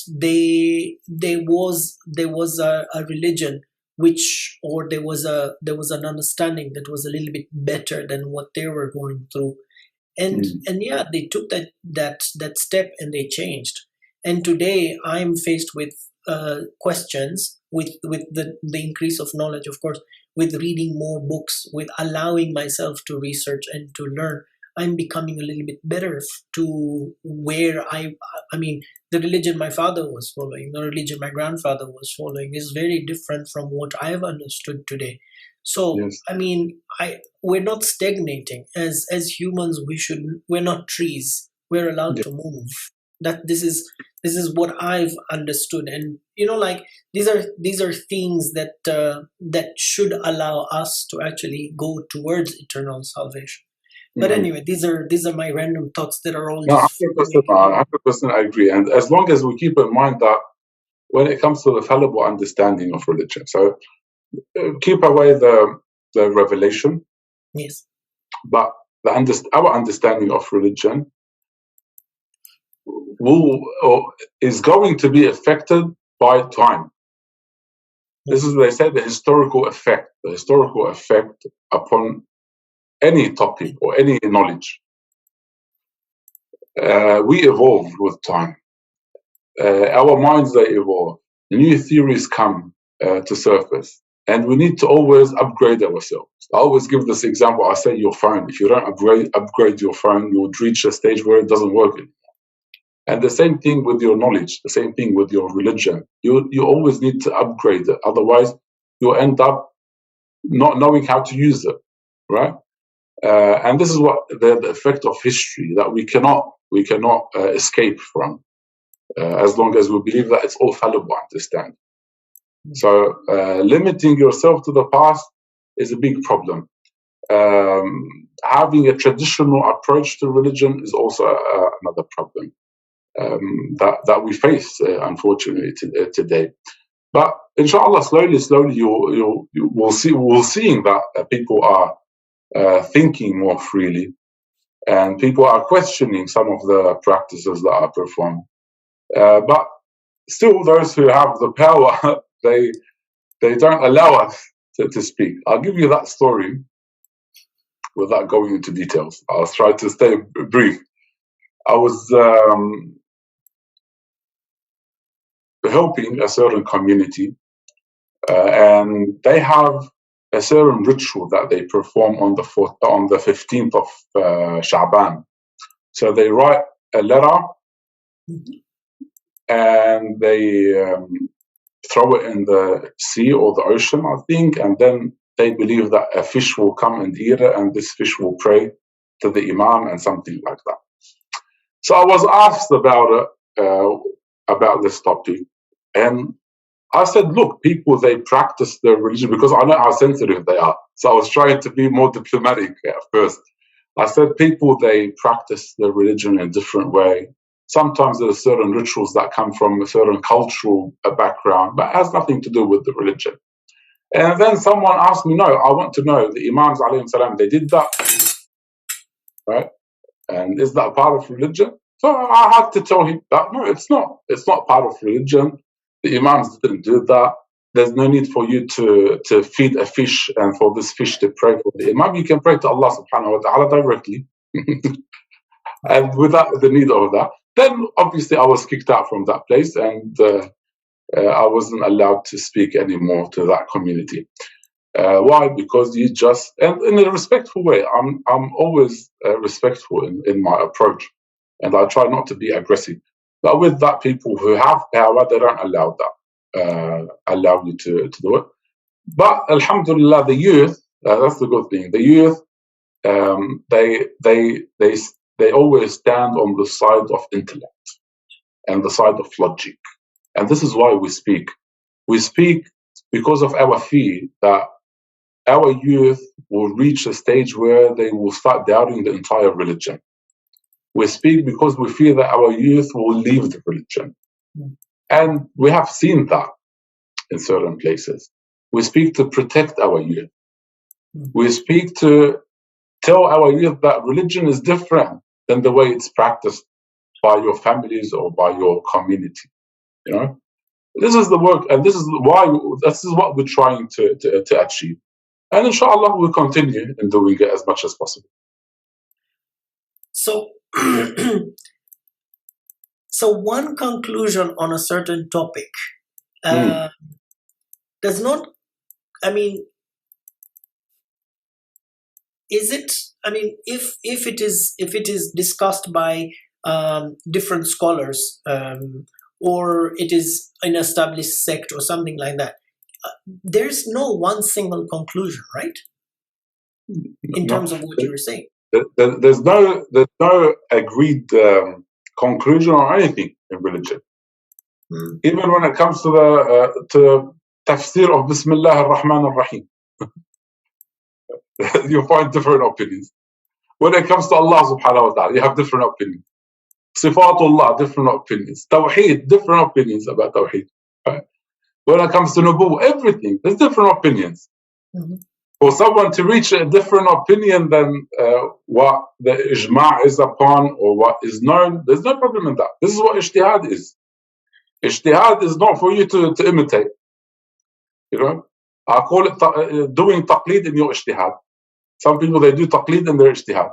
there was a religion which, or there was an understanding that was a little bit better than what they were going through. And yeah, they took that step and they changed. And today I'm faced with questions, with the increase of knowledge, of course, with reading more books, with allowing myself to research and to learn. I'm becoming a little bit better to where I mean, the religion my father was following, the religion my grandfather was following is very different from what I've understood today. So Yes. I mean, we're not stagnating as humans. We're not trees. We're allowed to move. That this is what I've understood. And like, these are things that that should allow us to actually go towards eternal salvation. But anyway, these are my random thoughts that are all No, just 100%, 100% I agree. And as long as we keep in mind that when it comes to the fallible understanding of religion, so keep away the revelation, yes, but our understanding of religion is going to be affected by time. This is what they say, the historical effect upon any topic or any knowledge. We evolve with time. Our minds, they evolve. New theories come to surface. And we need to always upgrade ourselves. I always give this example. I say your phone. If you don't upgrade your phone, you would reach a stage where it doesn't work anymore. And the same thing with your knowledge, the same thing with your religion. You always need to upgrade it. Otherwise, you'll end up not knowing how to use it, right? And this is what the effect of history that we cannot escape from, as long as we believe that it's all fallible understanding. So limiting yourself to the past is a big problem. Having a traditional approach to religion is also another problem that we face, unfortunately, today. But inshallah, slowly, we'll seeing that people are thinking more freely, and people are questioning some of the practices that are performed. But still, those who have the power, they don't allow us to speak. I'll give you that story without going into details. I'll try to stay brief. I was helping a certain community, and they have a certain ritual that they perform on the 15th of Sha'ban. So they write a letter and they throw it in the sea or the ocean, I think, and then they believe that a fish will come and eat it, and this fish will pray to the imam and something like that. So I was asked about it, about this topic, and I said, look, people, they practice their religion, because I know how sensitive they are. So I was trying to be more diplomatic at first. I said, people, they practice their religion in a different way. Sometimes there are certain rituals that come from a certain cultural background, but it has nothing to do with the religion. And then someone asked me, no, I want to know, the Imams, alayhim salam, they did that, right? And is that part of religion? So I had to tell him that, no, it's not. It's not part of religion. The Imams didn't do that. There's no need for you to feed a fish and for this fish to pray for the Imam. You can pray to Allah subhanahu wa ta'ala directly. And without the need of that. Then obviously I was kicked out from that place, and I wasn't allowed to speak anymore to that community. Why? Because you just, and in a respectful way, I'm always respectful in my approach. and I try not to be aggressive. But with that, people who have power, they don't allow that, allow you to do it. But Alhamdulillah, the youth, that's the good thing. The youth, they always stand on the side of intellect and the side of logic. And this is why we speak. We speak because of our fear that our youth will reach a stage where they will start doubting the entire religion. We speak because we fear that our youth will leave the religion. And we have seen that in certain places. We speak to protect our youth. We speak to tell our youth that religion is different than the way it's practiced by your families or by your community. You know, this is the work, and this is what we're trying to achieve. And inshallah, we'll continue in doing it as much as possible. So, so one conclusion on a certain topic does not, I mean, is it, I mean, if it is discussed by different scholars, or it is an established sect or something like that, there's no one single conclusion, right? In terms of what you were saying. There's no agreed conclusion or anything in religion. Even when it comes to the tafsir of Bismillah ar-Rahman ar-Rahim, you find different opinions. When it comes to Allah subhanahu wa ta'ala, you have different opinions. Sifatullah, different opinions. Tawheed, different opinions about Tawheed. Right? When it comes to Nubuwwah, everything, there's different opinions. For someone to reach a different opinion than what the ijma' is upon or what is known, there's no problem in that. This is what ijtihad is. Ijtihad is not for you to imitate. You know, I call it doing taqleed in your ijtihad. Some people, they do taqleed in their ijtihad.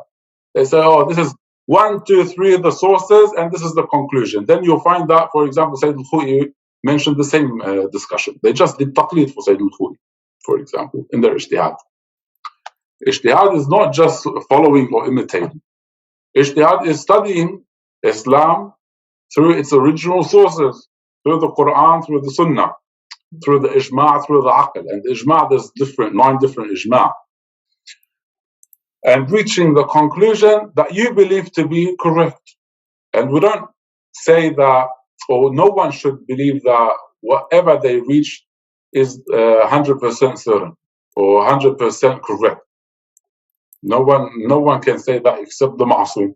They say, oh, this is 1, 2, 3 of the sources, and this is the conclusion. Then you'll find that, for example, Sayyid al-Khou'i mentioned the same discussion. They just did taqleed for Sayyid al-Khou'i, for example, in their ijtihad. Ijtihad is not just following or imitating. Ijtihad is studying Islam through its original sources, through the Quran, through the Sunnah, through the ijma', through the aql. And ijma', there's 9 different ijma'. And reaching the conclusion that you believe to be correct. And we don't say that, or no one should believe that whatever they reach is 100% certain or 100% correct. No one can say that except the ma'soom.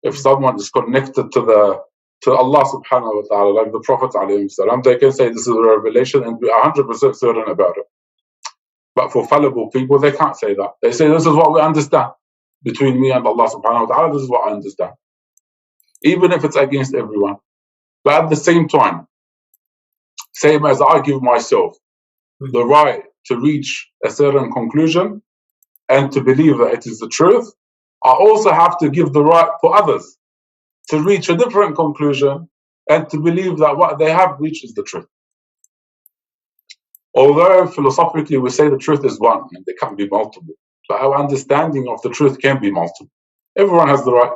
If someone is connected to Allah subhanahu wa ta'ala, like the Prophet alayhi salam, they can say this is a revelation and be 100% certain about it. But for fallible people, they can't say that. They say, this is what we understand. Between me and Allah subhanahu wa ta'ala, this is what I understand. Even if it's against everyone. But at the same time, same as I give myself the right to reach a certain conclusion and to believe that it is the truth, I also have to give the right for others to reach a different conclusion and to believe that what they have reached is the truth. Although philosophically we say the truth is one and there can be multiple, but our understanding of the truth can be multiple. Everyone has the right.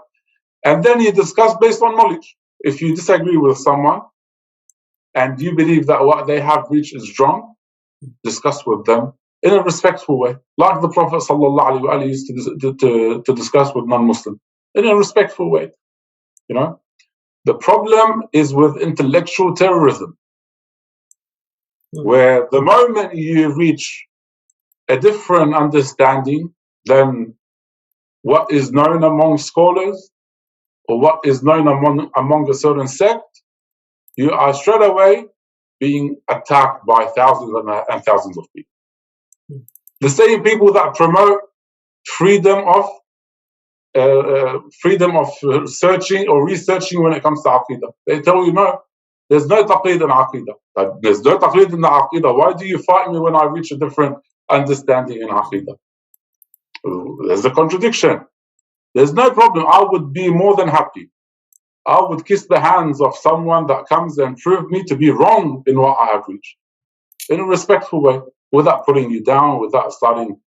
And then you discuss based on knowledge. If you disagree with someone and you believe that what they have reached is wrong, discuss with them in a respectful way, like the Prophet ﷺ used to discuss with non-Muslims, in a respectful way. You know, the problem is with intellectual terrorism, where the moment you reach a different understanding than what is known among scholars or what is known among a certain sect, you are straight away being attacked by thousands and thousands of people. The same people that promote freedom of searching or researching when it comes to Aqidah. They tell you, no, there's no taqleed in Aqidah. There's no taqleed in the Aqidah. Why do you fight me when I reach a different understanding in Aqidah? There's a contradiction. There's no problem. I would be more than happy. I would kiss the hands of someone that comes and prove me to be wrong in what I have reached, in a respectful way, without putting you down, without starting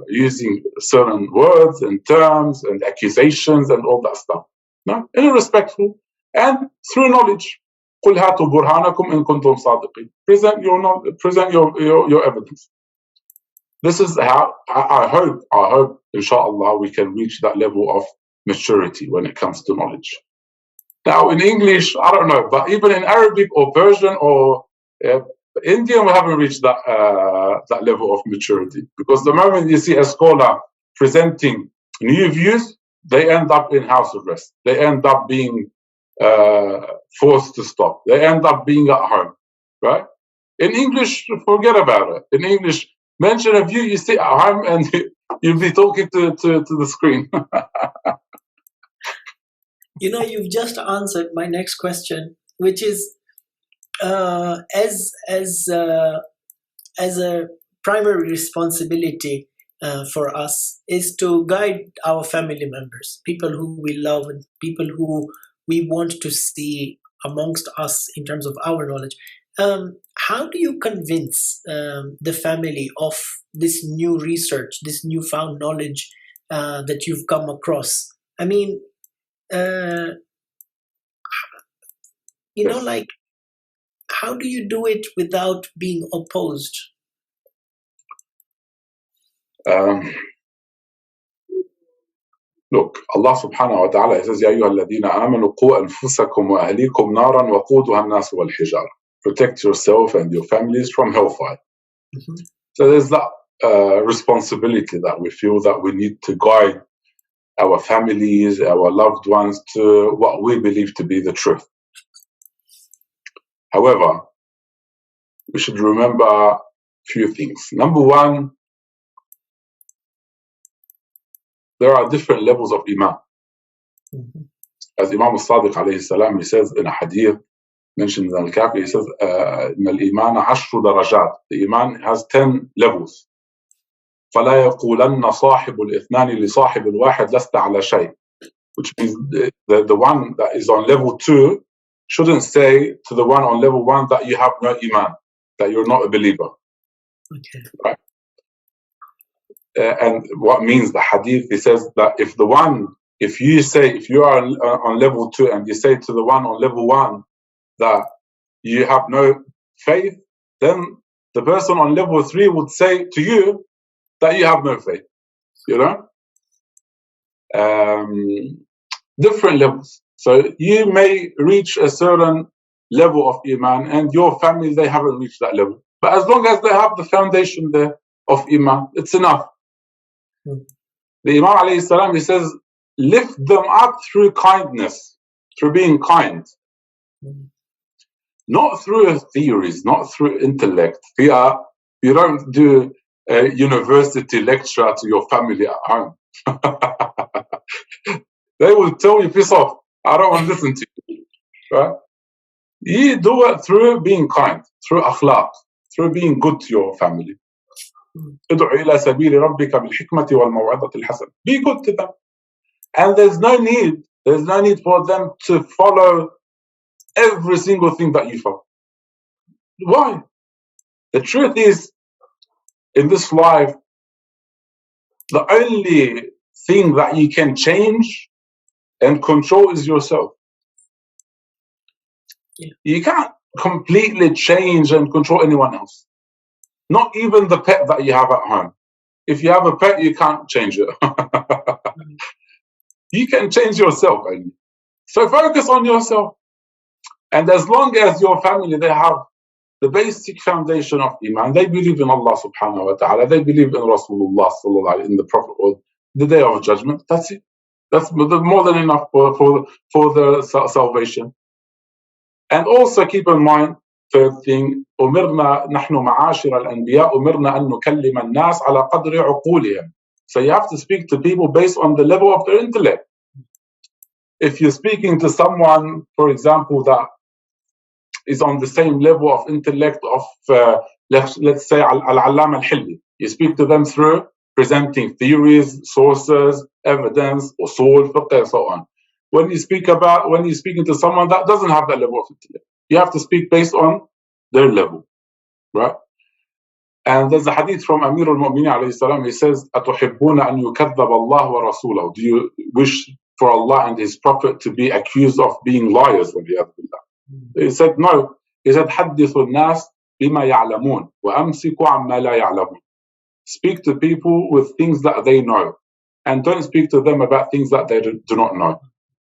using certain words and terms and accusations and all that stuff. No, in a respectful and through knowledge. قُلْ هَاتُوا بُرْهَانَكُمْ إِن كُنْتُمْ صَادِقِينَ. Present your evidence. This is how I hope, inshallah, we can reach that level of maturity when it comes to knowledge. Now, in English, I don't know, but even in Arabic or Persian or Indian, we haven't reached that level of maturity. Because the moment you see a scholar presenting new views, they end up in house arrest. They end up being forced to stop. They end up being at home, right? In English, forget about it. In English, mention a view, you sit at home and you'll be talking to the screen. You've just answered my next question, which is as a primary responsibility for us is to guide our family members, people who we love and people who we want to see amongst us in terms of our knowledge. How do you convince the family of this new research, this newfound knowledge that you've come across? I mean, like, how do you do it without being opposed? Look, Allah subhanahu wa ta'ala says, يَا أَيُّهَا الَّذِينَ آمَنُوا قُوا أَنفُسَكُمْ وَأَهْلِيكُمْ نَارًا وَقُودُهَا النَّاسُ وَالْحِجَارَةُ. Protect yourself and your families from hellfire. Mm-hmm. So there's that responsibility that we feel that we need to guide our families, our loved ones to what we believe to be the truth. However, we should remember a few things. Number one, there are different levels of Iman. Mm-hmm. As Imam al-Sadiq alayhi salam, he says in a hadith mentioned in Al-Kafi, he says, إِنَّ الْإِيمَانَ 10 درجات. The Iman has 10 levels. فَلَا يَقُولَنَّ صَاحِبُ الْإِثْنَانِ لِصَاحِبِ الْوَاحِدِ لَسْتَ عَلَى شَيْءٍ. Which means the one that is on level 2 shouldn't say to the one on level 1 that you have no Iman, that you're not a believer. Okay. Right? And what means the hadith, he says that if you are on level 2 and you say to the one on level 1 that you have no faith, then the person on level 3 would say to you that you have no faith. Different levels. So you may reach a certain level of Iman and your family, they haven't reached that level. But as long as they have the foundation there of Iman, it's enough. The Imam alayhi salam, he says, lift them up through kindness, through being kind. Not through theories, not through intellect. You don't do a university lecture to your family at home. They will tell you, piss off, I don't want to listen to you. Right? You do it through being kind, through akhlaq, through being good to your family. ادعو إلى سبيل ربك بالحكمة والموعظة الحسنة. Be good to them. And there's no need for them to follow every single thing that you follow. Why? The truth is, in this life, the only thing that you can change and control is yourself. Yeah. You can't completely change and control anyone else. Not even the pet that you have at home. If you have a pet, you can't change it. You can change yourself only. So focus on yourself. And as long as your family, they have the basic foundation of Iman, they believe in Allah subhanahu wa ta'ala, they believe in Rasulullah sallallahu alayhi, in the Prophet, or the Day of Judgment, that's it. That's more than enough for the salvation. And also keep in mind, third thing, أمرنا نحن معاشر الأنبياء أمرنا أن نكلم الناس على قدر عقولهم. So you have to speak to people based on the level of their intellect. If you're speaking to someone, for example, that is on the same level of intellect of, let's say, Al-Allama Al-Hilli, you speak to them through presenting theories, sources, evidence, usul, fiqh, and so on. When you're speaking to someone that doesn't have that level of intellect, you have to speak based on their level, right? And there's a hadith from Amir al-Mu'minin alayhi salam. He says, أَتُحِبُّونَ أَن يُكَذَّبَ اللَّهُ وَرَسُولَهُ. Do you wish for Allah and His Prophet to be accused of being liars. He said, no. He said, حدثوا الناس بما يعلمون وأمسكوا عما لا يعلمون. Speak to people with things that they know, and don't speak to them about things that they do not know.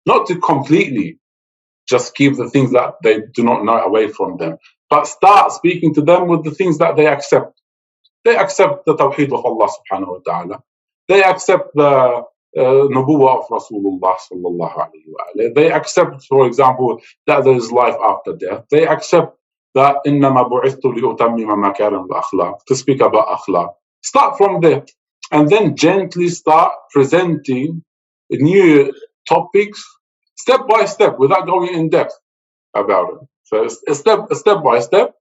Not to completely just keep the things that they do not know away from them, but start speaking to them with the things that they accept. They accept the Tawheed of Allah subhanahu wa ta'ala. They accept the Nubuwwah of Rasulullah sallallahu alayhi wa alayhi. They accept, for example, that there is life after death. They accept that إِنَّمَا بُعِثْتُ لِأُتَمِّمَ مَكَارِمَ الْأَخْلَاقِ, to speak about akhlaq. Start from there, and then gently start presenting new topics step by step without going in depth about it. So step by step,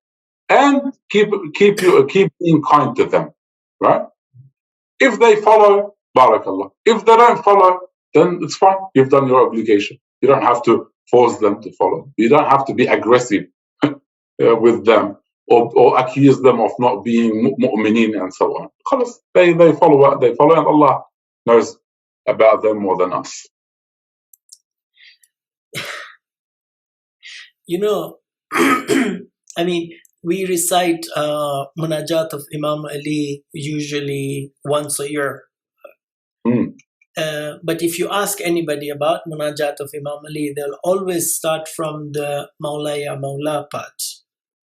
and keep being kind to them, right? If they follow, barakallah. If they don't follow, then it's fine. You've done your obligation. You don't have to force them to follow. You don't have to be aggressive with them, or accuse them of not being mu'mineen and so on. They follow what they follow, and Allah knows about them more than us. You know, I mean, we recite Munajat of Imam Ali usually once a year. But if you ask anybody about Munajat of Imam Ali, they'll always start from the Mawla ya Mawla part.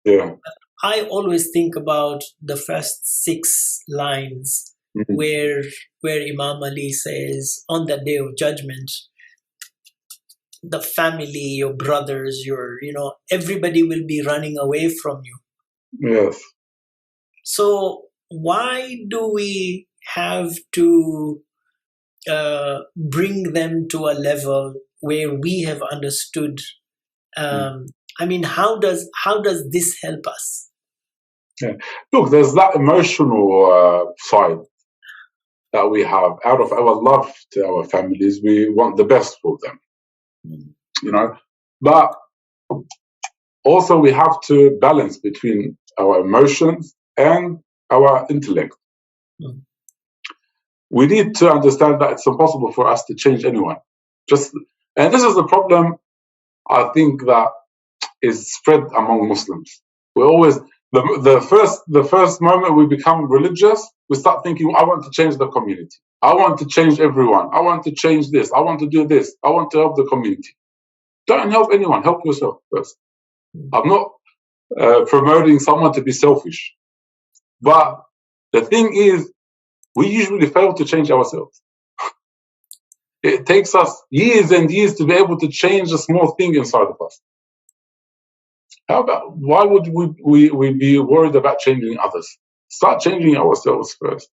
Yeah. I always think about the first 6 lines where Imam Ali says, on the day of judgment, the family, your brothers, everybody will be running away from you. Yes. So why do we have to bring them to a level where we have understood? I mean, how does this help us? Yeah. Look, there's that emotional side that we have. Out of our love to our families, we want the best for them, But also we have to balance between our emotions and our intellect. We need to understand that it's impossible for us to change anyone. And this is the problem, I think, that is spread among Muslims. We always the first moment we become religious, we start thinking, I want to change the community. I want to change everyone. I want to change this. I want to do this. I want to help the community. Don't help anyone. Help yourself first. I'm not promoting someone to be selfish. But the thing is, we usually fail to change ourselves. It takes us years and years to be able to change a small thing inside of us. Why would we be worried about changing others? Start changing ourselves first.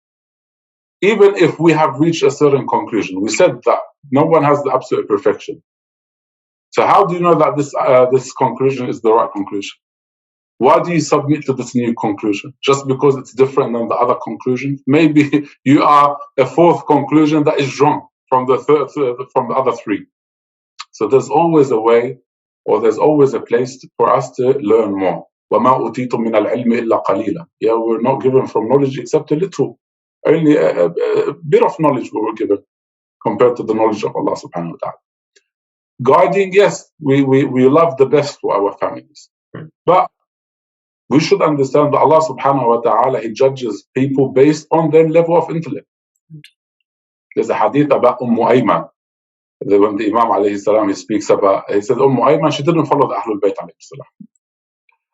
Even if we have reached a certain conclusion, we said that no one has the absolute perfection. So how do you know that this conclusion is the right conclusion? Why do you submit to this new conclusion? Just because it's different than the other conclusions? Maybe you are a 4th conclusion that is wrong from the other 3. So there's always a way, or there's always a place for us to learn more. وَمَا أُوتِيتُم مِّنَ الْعِلْمِ إِلَّا قَلِيلًا. Yeah, we're not given from knowledge except a little. Only a bit of knowledge we were given compared to the knowledge of Allah subhanahu wa ta'ala. Guiding, yes, we love the best for our families. But we should understand that Allah subhanahu wa ta'ala, He judges people based on their level of intellect. There's a hadith about Ayman. When the Imam alayhi salam, he speaks about, he said, Ayman, she didn't follow the Ahlul Bayt alayhi salam.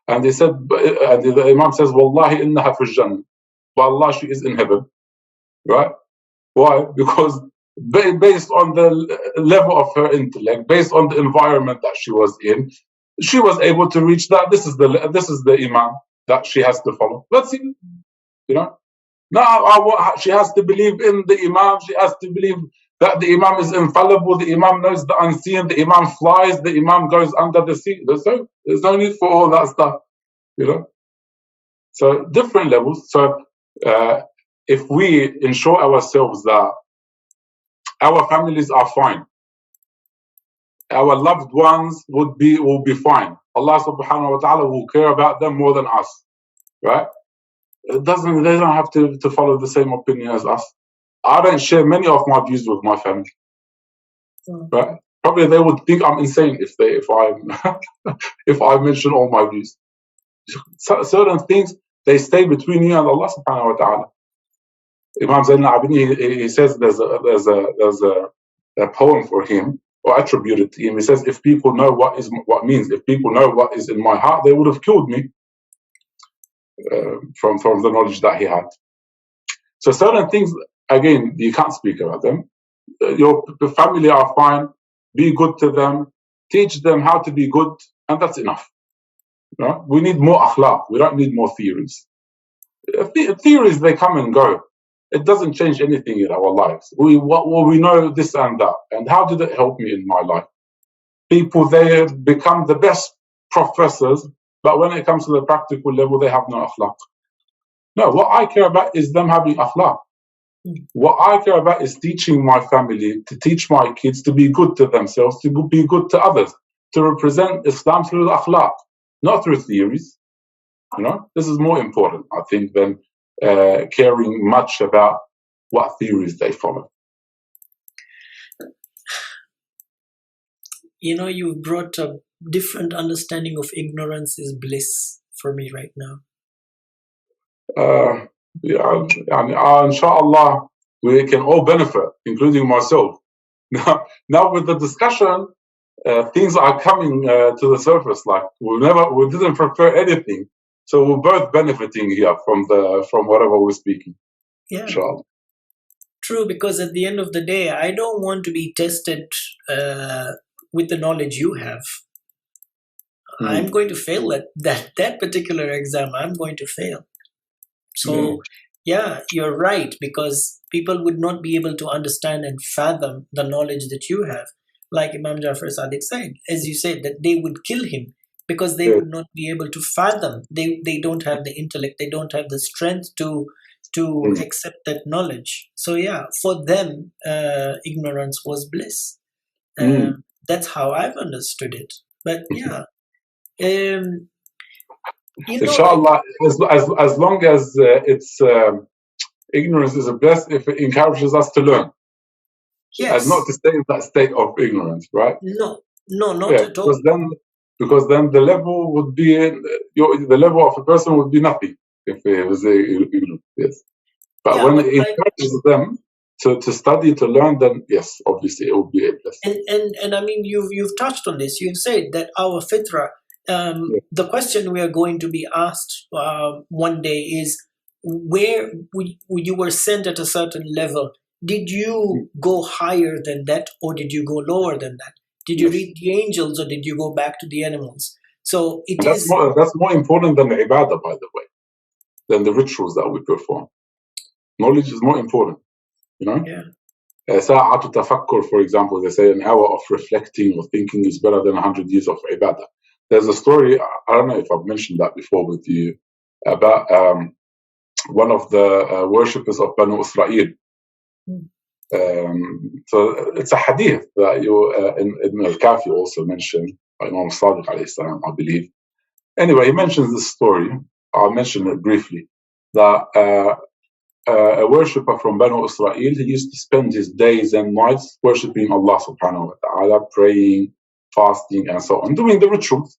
And he said, and the Imam says, Wallahi innaha fi jannah. But Allah, she is in heaven. Right? Why? Because based on the level of her intellect, based on the environment that she was in, she was able to reach that. This is the Imam that she has to follow. Let's see. Now she has to believe in the Imam. She has to believe that the Imam is infallible. The Imam knows the unseen. The Imam flies. The Imam goes under the sea. There's no need for all that stuff. So different levels. So if we ensure ourselves that our families are fine, our loved ones will be fine, Allah subhanahu wa ta'ala will care about them more than us, right? They don't have to follow the same opinion as us. I don't share many of my views with my family. right? Probably they would think I'm insane if I if I mention all my views. Certain things they stay between you and Allah subhanahu wa ta'ala. Imam Zain al-Abidin, he says a poem for him, or attributed to him. He says, if people know if people know what is in my heart, they would have killed me, from the knowledge that he had. So certain things, again, you can't speak about them. Your family are fine. Be good to them. Teach them how to be good, and that's enough. You know? We need more akhlaq. We don't need more theories. Theories, they come and go. It doesn't change anything in our lives. We know this and that. And how did it help me in my life? People, they become the best professors, but when it comes to the practical level, they have no akhlaq. No, what I care about is them having akhlaq. What I care about is teaching my family, to teach my kids to be good to themselves, to be good to others, to represent Islam through akhlaq, not through theories. You know, this is more important, I think, than caring much about what theories they follow. You know, you've brought a different understanding of ignorance is bliss for me right now. Inshallah, we can all benefit, including myself. Now with the discussion, things are coming to the surface. Like we didn't prepare anything, so we're both benefiting here from whatever we're speaking. Yeah, inshallah. True, because at the end of the day, I don't want to be tested with the knowledge you have. I'm going to fail at that particular exam. I'm going to fail. So, yeah, you're right, because people would not be able to understand and fathom the knowledge that you have. Like Imam Jafar Sadiq said, as you said, that they would kill him because they would not be able to fathom. They don't have the intellect. They don't have the strength to accept that knowledge. So yeah, for them, ignorance was bliss. That's how I've understood it. But yeah, inshallah, as long as it's ignorance is a bliss if it encourages us to learn. Yes. And not to stay in that state of ignorance, right? No, not at all. Because then the level would be the level of a person would be nothing if it was ignorant. Yes, but when it encourages them to study, to learn, then yes, obviously it would be a blessing. And I mean, you've touched on this. You've said that our fitra. The question we are going to be asked one day is, where you were sent at a certain level. Did you go higher than that, or did you go lower than that? Did you read the angels, or did you go back to the animals? So that's more important than the ibadah, by the way, than the rituals that we perform. Knowledge is more important, you know. Sa'atu tafakkur, for example, they say an hour of reflecting or thinking is better than 100 years of ibadah. There's a story, I don't know if I've mentioned that before with you, about one of the worshippers of Banu Israel. So it's a hadith that Ibn al-Kafi also mentioned, by Imam Sadiq alayhi salam, I believe. Anyway, he mentions this story. I'll mention it briefly. That a worshipper from Banu Israel, he used to spend his days and nights worshipping Allah subhanahu wa ta'ala, praying, fasting, and so on, doing the rituals,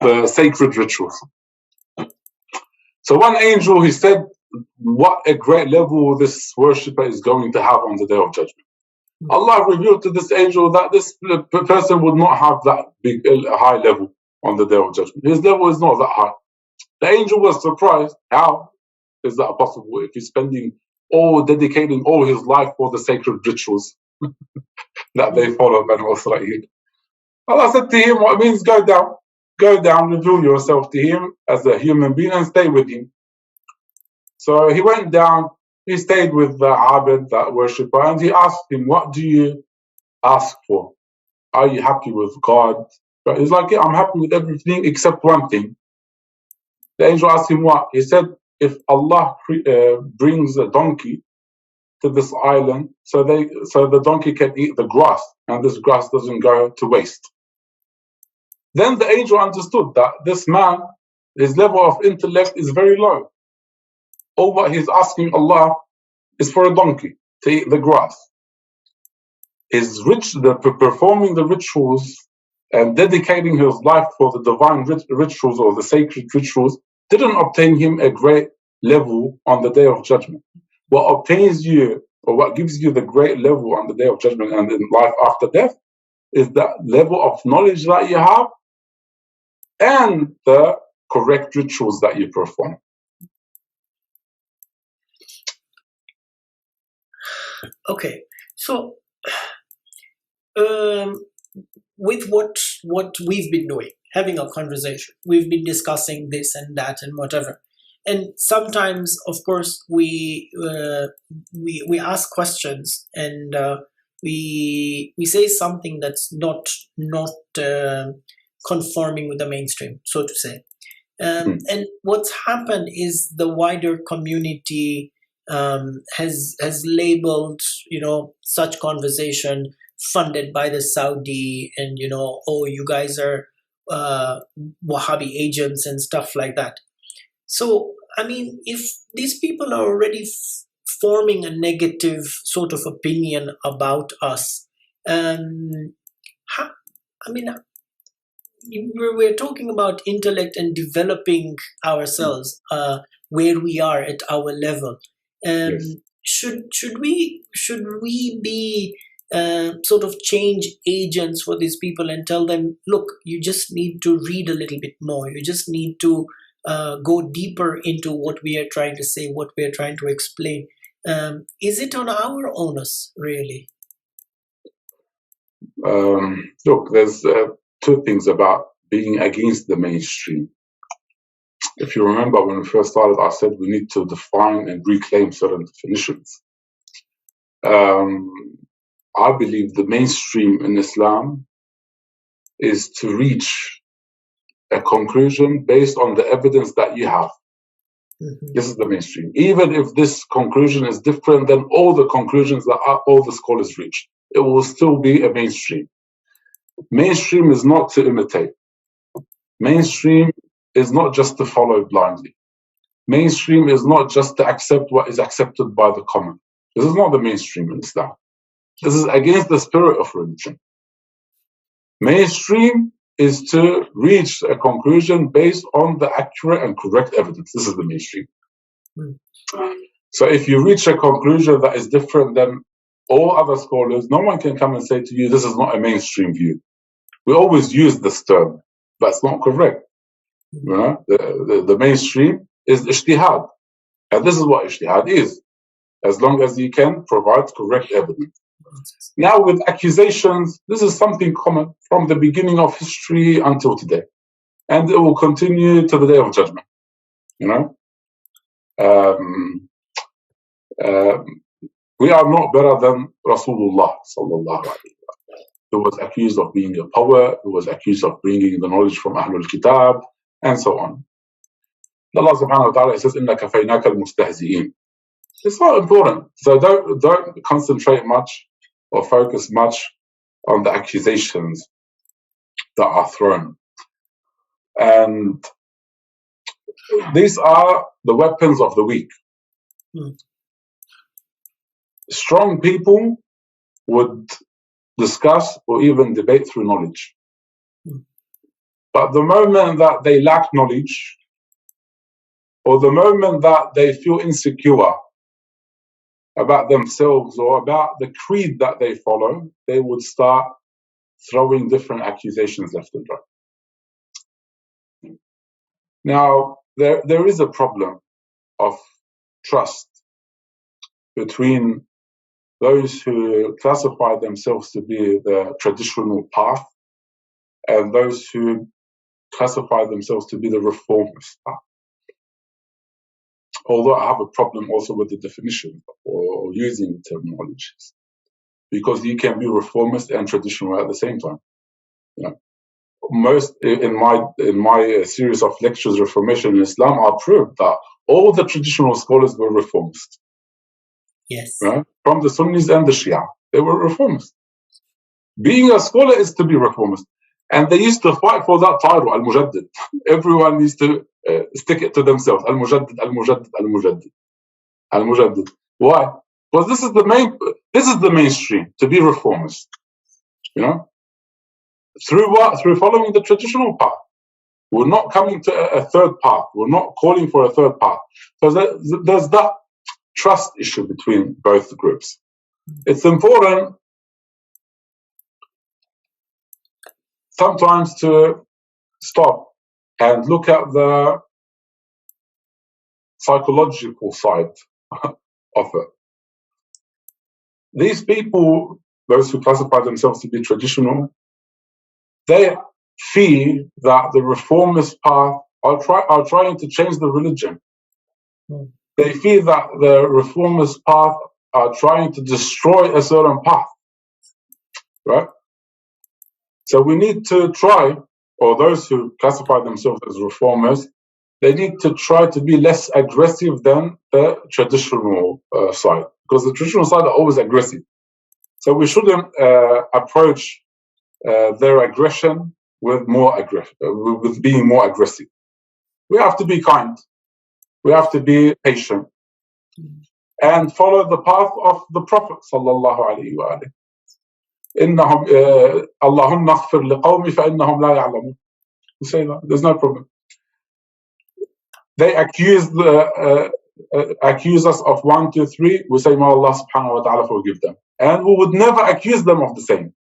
the sacred rituals. So one angel, he said, what a great level this worshipper is going to have on the Day of Judgment. Allah revealed to this angel that this person would not have that big, high level on the Day of Judgment. His level is not that high. The angel was surprised. How is that possible if he's dedicating all his life for the sacred rituals that they follow Banu Israel? Allah said to him, what it means, go down, reveal yourself to him as a human being and stay with him. So he went down, he stayed with the Abid, that worshipper, and he asked him, what do you ask for? Are you happy with God? But he's like, yeah, I'm happy with everything except one thing. The angel asked him what? He said, if Allah brings a donkey to this island, so the donkey can eat the grass, and this grass doesn't go to waste. Then the angel understood that this man, his level of intellect is very low. All what he's asking Allah is for a donkey to eat the grass. performing the rituals and dedicating his life for the divine rituals or the sacred rituals didn't obtain him a great level on the day of judgment. What obtains you, or what gives you the great level on the day of judgment and in life after death, is that level of knowledge that you have and the correct rituals that you perform. Okay, so with what we've been doing, having a conversation, we've been discussing this and that and whatever, and sometimes, of course, we ask questions and we say something that's not conforming with the mainstream, so to say. And what's happened is the wider community has labeled, such conversation funded by the Saudi, and oh, you guys are Wahhabi agents and stuff like that. So, I mean, if these people are already forming a negative sort of opinion about us, we're talking about intellect and developing ourselves where we are at our level. Yes. Should we be sort of change agents for these people and tell them, look, you just need to read a little bit more. You just need to go deeper into what we are trying to say, what we are trying to explain. Is it on our onus, really? Look, there's two things about being against the mainstream. If you remember when we first started, I said we need to define and reclaim certain definitions. I believe the mainstream in Islam is to reach a conclusion based on the evidence that you have. This is the mainstream. Even if this conclusion is different than all the conclusions that all the scholars reach, it will still be a mainstream. Mainstream is not to imitate. Mainstream is not just to follow blindly. Mainstream is not just to accept what is accepted by the common. This is not the mainstream in Islam. This is against the spirit of religion. Mainstream is to reach a conclusion based on the accurate and correct evidence. This is the mainstream. So if you reach a conclusion that is different than all other scholars, no one can come and say to you, this is not a mainstream view. We always use this term. That's not correct. The mainstream is ijtihad. And this is what ijtihad is, as long as you can provide correct evidence. Now with accusations, this is something common from the beginning of history until today. And it will continue to the day of judgment. We are not better than Rasulullah sallallahu alaihi wasallam, who was accused of being a poet, who was accused of bringing the knowledge from Ahlul Kitab, and so on. Allah subhanahu wa ta'ala says, إِنَّا كَفَيْنَاكَ الْمُسْتَهْزِئِينَ. It's not important. So don't concentrate much or focus much on the accusations that are thrown. And these are the weapons of the weak. Strong people would discuss or even debate through knowledge. But the moment that they lack knowledge, or the moment that they feel insecure about themselves or about the creed that they follow, they would start throwing different accusations left and right. Now, there is a problem of trust between those who classify themselves to be the traditional path and those who classify themselves to be the reformist path. Although I have a problem also with the definition or using the terminologies, because you can be reformist and traditional at the same time. Most in my series of lectures, Reformation in Islam, I proved that all the traditional scholars were reformists. Yes. From the Sunnis and the Shia, they were reformists. Being a scholar is to be reformist. And they used to fight for that title, Al-Mujaddid. Everyone needs to stick it to themselves. Al-Mujaddid, Al-Mujaddid, Al-Mujaddid. Al-Mujaddid. Why? Because this is the main, This is the mainstream, to be reformist. Through what? Through following the traditional path. We're not coming to a third path. We're not calling for a third path. So there's that trust issue between both groups. It's important sometimes to stop and look at the psychological side of it. These people, those who classify themselves to be traditional, they fear that the reformist path are trying to change the religion. They fear that the reformist path are trying to destroy a certain path, right? So we need to try, or those who classify themselves as reformers, they need to try to be less aggressive than the traditional side, because the traditional side are always aggressive. So we shouldn't approach their aggression with with being more aggressive. We have to be kind. We have to be patient and follow the path of the Prophet sallallahu alaihi wasallam. إنهم اللهم اغفر لقومي فإنهم لا يعلمون. We say that, there's no problem. They accuse us of 1, 2, 3. We say, may Allah subhanahu wa ta'ala forgive them. And we would never accuse them of the same.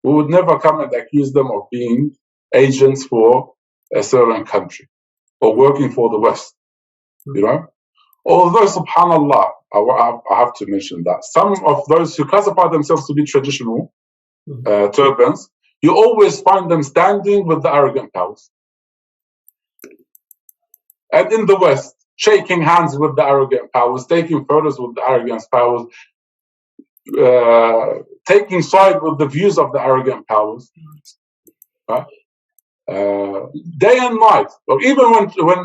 We would never come and accuse them of being agents for a certain country or working for the West. Although, subhanallah, I have to mention that some of those who classify themselves to be traditional turbans, you always find them standing with the arrogant powers. And in the West, shaking hands with the arrogant powers, taking photos with the arrogant powers, taking side with the views of the arrogant powers. Right? Day and night. Or even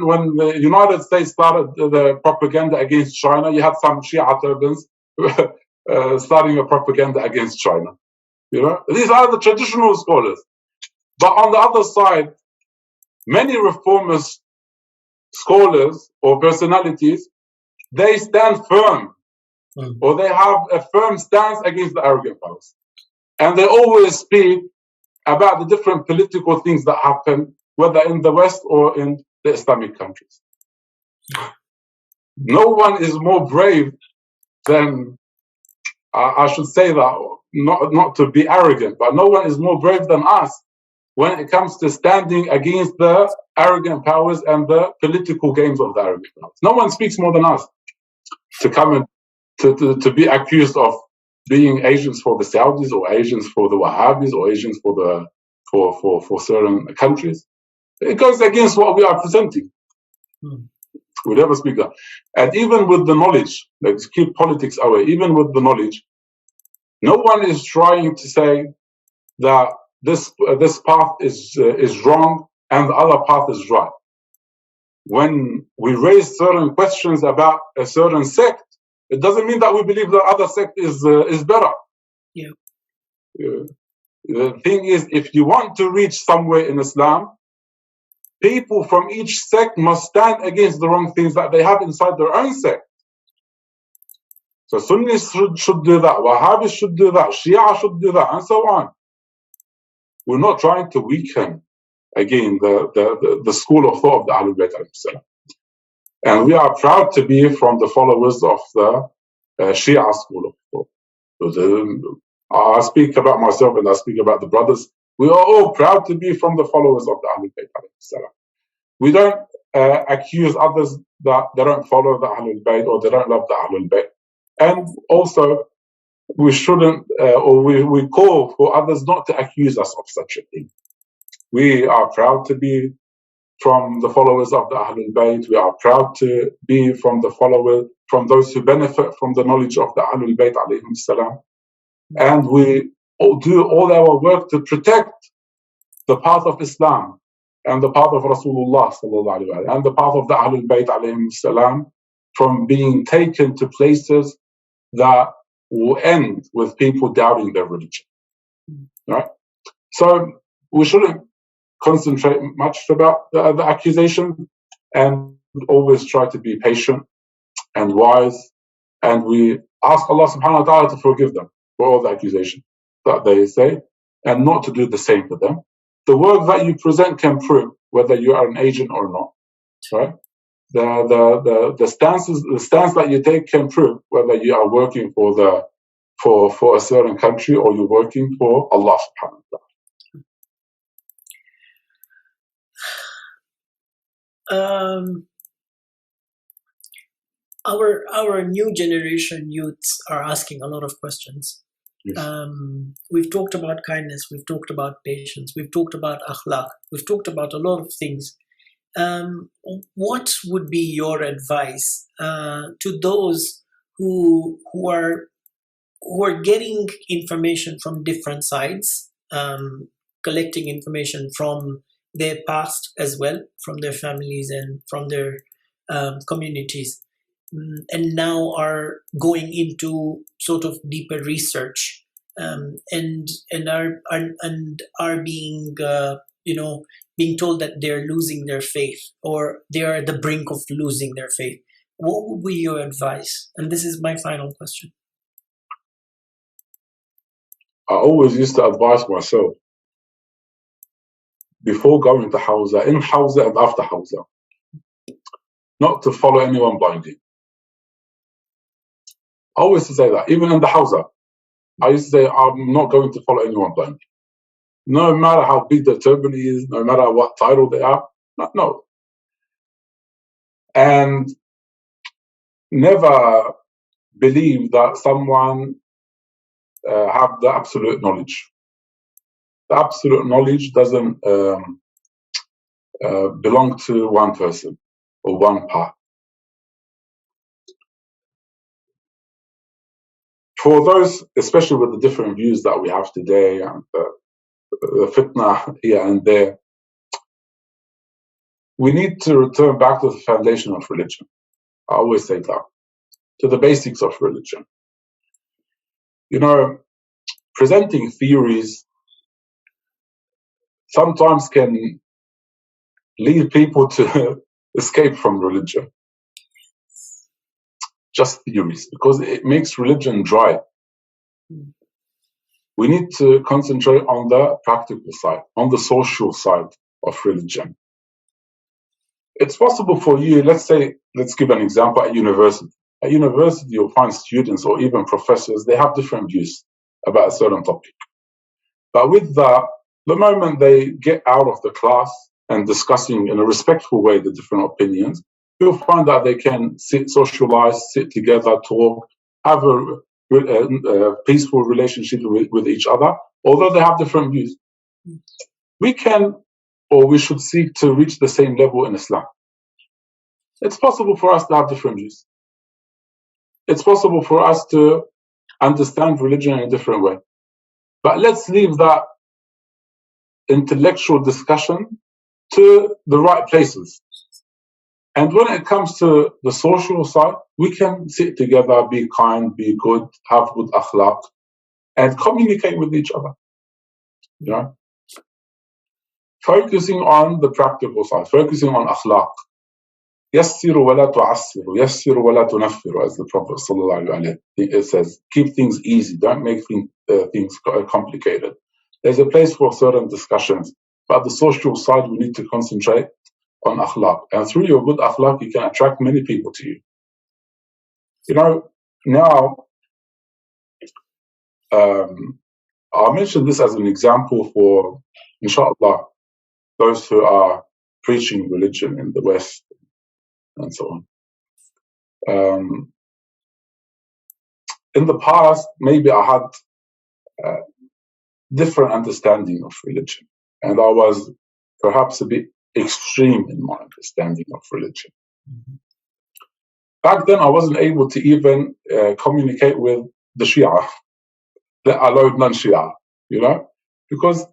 when the United States started the propaganda against China, you had some Shia turbans starting a propaganda against China. These are the traditional scholars. But on the other side, many reformist scholars or personalities, they stand firm, or they have a firm stance against the arrogant powers. And they always speak about the different political things that happen, whether in the West or in the Islamic countries. No one is more brave than, I should say that, not to be arrogant, but no one is more brave than us when it comes to standing against the arrogant powers and the political games of the arrogant powers. No one speaks more than us to come and to be accused of being agents for the Saudis or agents for the Wahhabis or agents for certain countries. It goes against what we are presenting. We never speak that. And even with the knowledge, let's keep politics away, even with the knowledge, no one is trying to say that this path is wrong and the other path is right. When we raise certain questions about a certain sect, it doesn't mean that we believe the other sect is better. The thing is, if you want to reach somewhere in Islam, people from each sect must stand against the wrong things that they have inside their own sect. So Sunnis should do that, Wahhabis should do that, Shia should do that, and so on. We're not trying to weaken, again, the school of thought of the Ahlul Bayt alayhi salam. And we are proud to be from the followers of the Shia school of thought. I speak about myself and I speak about the brothers. We are all proud to be from the followers of the Ahlul Bayt alayhi salam. We don't accuse others that they don't follow the Ahlul Bayt or they don't love the Ahlul Bayt. And also, we shouldn't, or we call for others not to accuse us of such a thing. We are proud to be from the followers of the Ahlul Bayt. We are proud to be from those who benefit from the knowledge of the Ahlul Bayt alayhim salam. And we do all our work to protect the path of Islam and the path of Rasulullah sallallahu alaihi wasallam and the path of the Ahlul Bayt alayhim salam from being taken to places that will end with people doubting their religion. Right? So we shouldn't concentrate much about the accusation and always try to be patient and wise And we ask Allah subhanahu wa ta'ala to forgive them for all the accusations that they say, and not to do the same to them. The work that you present can prove whether you are an agent or not, right? The stance that you take can prove whether you are working for a certain country or you're working for Allah subhanahu wa ta'ala. Our new generation youths are asking a lot of questions. Yes. We've talked about kindness, we've talked about patience, we've talked about akhlaq, we've talked about a lot of things. What would be your advice to those who are getting information from different sides, collecting information from their past as well, from their families and from their communities, and now are going into sort of deeper research, and are being being told that they're losing their faith or they are at the brink of losing their faith? What would be your advice? And this is my final question. I always used to advise myself before going to Hawza, in Hawza and after Hawza, not to follow anyone blindly. I always used to say that, even in the Hawza, I used to say I'm not going to follow anyone blindly. No matter how big the turban is, no matter what title they are, no. And never believe that someone have the absolute knowledge. The absolute knowledge doesn't belong to one person or one path. For those, especially with the different views that we have today and the fitna here and there, we need to return back to the foundation of religion. I always say that, to the basics of religion. Presenting theories sometimes can lead people to escape from religion. Just theories, because it makes religion dry. We need to concentrate on the practical side, on the social side of religion. It's possible for you, let's give an example at university. At university, you'll find students or even professors, they have different views about a certain topic. But with that, the moment they get out of the class and discussing in a respectful way the different opinions, you'll find that they can socialize, sit together, talk, have a peaceful relationship with each other, although they have different views. We can, or we should seek to reach the same level in Islam. It's possible for us to have different views. It's possible for us to understand religion in a different way. But let's leave that intellectual discussion to the right places. And when it comes to the social side, we can sit together, be kind, be good, have good akhlaq, and communicate with each other. Focusing on the practical side, focusing on akhlaq. يَسِّرُ وَلَا تُعَسِّرُ يَسِّرُ وَلَا تُنَفِّرُ, as the Prophet it says, keep things easy, don't make things complicated. There's a place for certain discussions, but the social side, we need to concentrate on akhlaq. And through your good akhlaq, you can attract many people to you. Now, I'll mention this as an example for, inshallah, those who are preaching religion in the West and so on. In the past, maybe I had different understanding of religion, and I was perhaps a bit extreme in my understanding of religion. Back then, I wasn't able to even communicate with the Shia, let alone non-Shia, because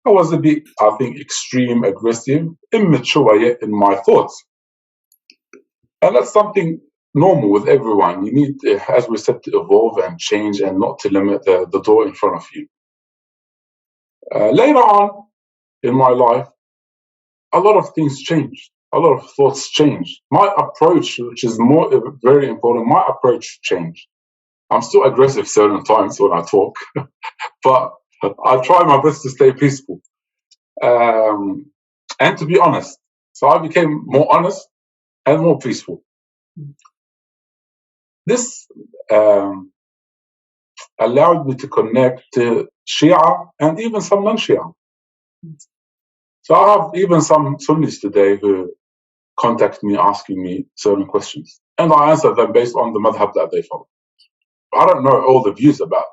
I was a bit, I think, extreme, aggressive, immature yet in my thoughts. And that's something normal with everyone. You need, as we said, to evolve and change and not to limit the door in front of you. Later on in my life, a lot of things changed. a lot of thoughts changed. My approach, which is very important, my approach changed. I'm still aggressive certain times when I talk, but I try my best to stay peaceful and to be honest. So I became more honest and more peaceful. This allowed me to connect to Shia and even some non-Shia. So I have even some Sunnis today who contact me asking me certain questions, and I answer them based on the madhab that they follow. I don't know all the views about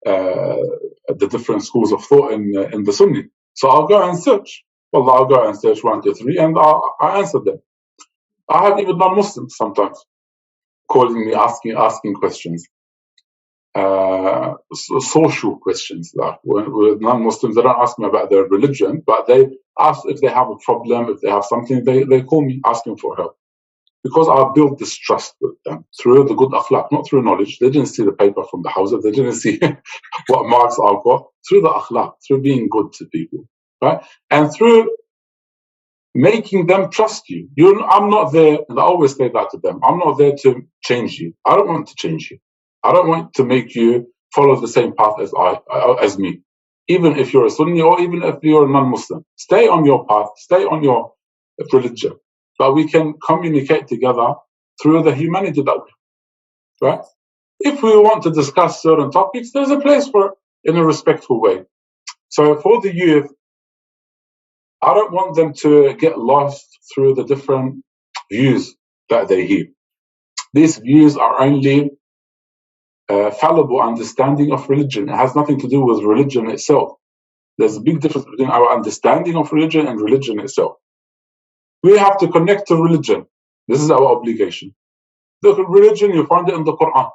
the different schools of thought in the Sunni, so I'll go and search. Well, I'll go and search 1, 2, 3, and I answer them. I have even non-Muslims sometimes calling me, asking questions, social questions. Like with non-Muslims, they don't ask me about their religion, but they ask if they have a problem, if they have something, they call me asking for help. Because I built this trust with them through the good akhlaq, not through knowledge. They didn't see the paper from the house, they didn't see what marks I've got. Through the akhlaq, through being good to people, right? And through making them trust you. I'm not there, and I always say that to them, I'm not there to change you. I don't want to change you. I don't want to make you follow the same path as me. Even if you're a Sunni or even if you're a non-Muslim, stay on your path, stay on your religion. But we can communicate together through the humanity that we have, right? If we want to discuss certain topics, there's a place for it in a respectful way. So for the youth, I don't want them to get lost through the different views that they hear. These views are only fallible understanding of religion. It has nothing to do with religion itself. There's a big difference between our understanding of religion and religion itself. We have to connect to religion. This is our obligation. The religion, you find it in the Quran.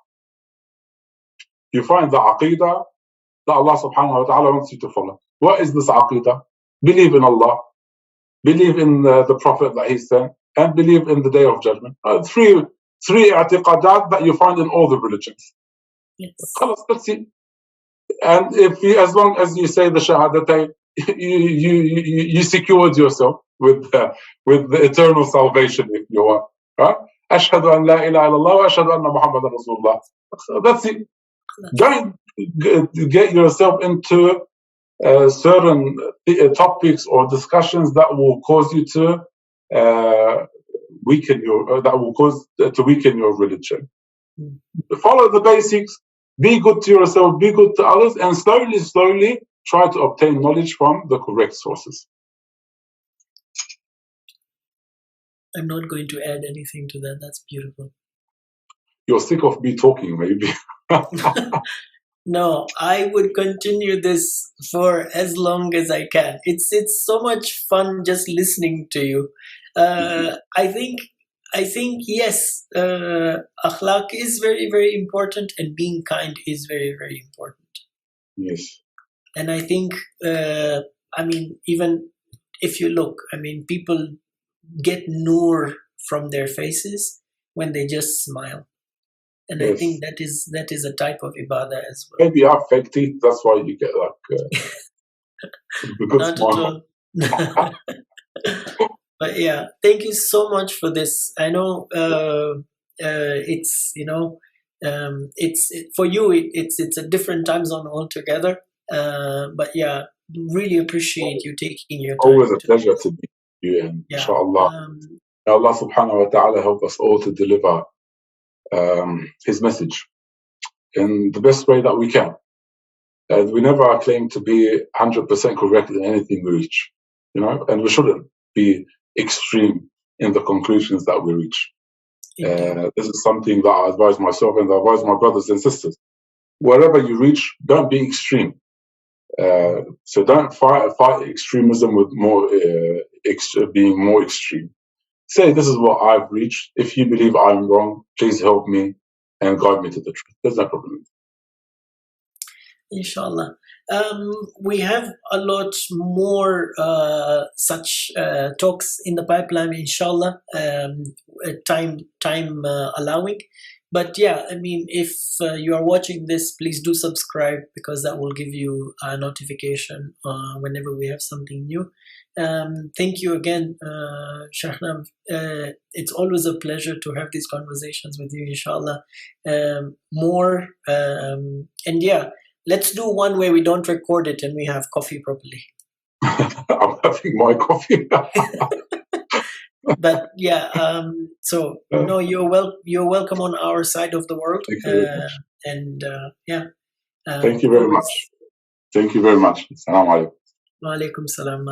You find the aqidah that Allah subhanahu wa ta'ala wants you to follow. What is this aqidah? Believe in Allah, believe in the Prophet that He sent, and believe in the Day of Judgment. Three i'tiqadat that you find in all the religions. Yes. That's it. And as long as you say the shahadatain, you secured yourself with the eternal salvation, if you want. Right? Ashhadu an la ilaha illallah wa ashhadu anna Muhammadan Rasulullah. So that's it. Don't get yourself into certain topics or discussions that will cause you to weaken your religion. Follow the basics. Be good to yourself, be good to others, and slowly try to obtain knowledge from the correct sources. I'm not going to add anything to that. That's beautiful. You're sick of me talking, maybe. No, I would continue this for as long as I can. It's so much fun just listening to you. I think yes, akhlaq is very, very important, and being kind is very, very important. Yes. And I think, even if you look, people get nur from their faces when they just smile. And yes. I think that is a type of ibadah as well. Maybe you have fake teeth, that's why you get like a good Not smile. At all. But yeah, thank you so much for this. I know it's for you it's a different time zone altogether. But yeah, really appreciate you taking your time. Always a pleasure to meet you, and inshallah, Allah subhanahu wa ta'ala help us all to deliver His message in the best way that we can. And we never claim to be 100% correct in anything we reach, and we shouldn't be extreme in the conclusions that we reach. This is something that I advise myself and I advise my brothers and sisters. Wherever you reach, don't be extreme. So don't fight extremism with being more extreme. Say, this is what I've reached. If you believe I'm wrong, please help me and guide me to the truth. There's no problem. Inshallah. We have a lot more such talks in the pipeline, inshallah, time allowing. But yeah, if you are watching this, please do subscribe, because that will give you a notification whenever we have something new. Thank you again, Sheikh Nam. It's always a pleasure to have these conversations with you, inshallah. More, and yeah, let's do one where we don't record it and we have coffee properly. I'm having my coffee. But yeah, so no, you're welcome on our side of the world. Thank you very much. And yeah. Thank you very much. Thank you very much. Assalamu alaikum. Wa alaikum salam.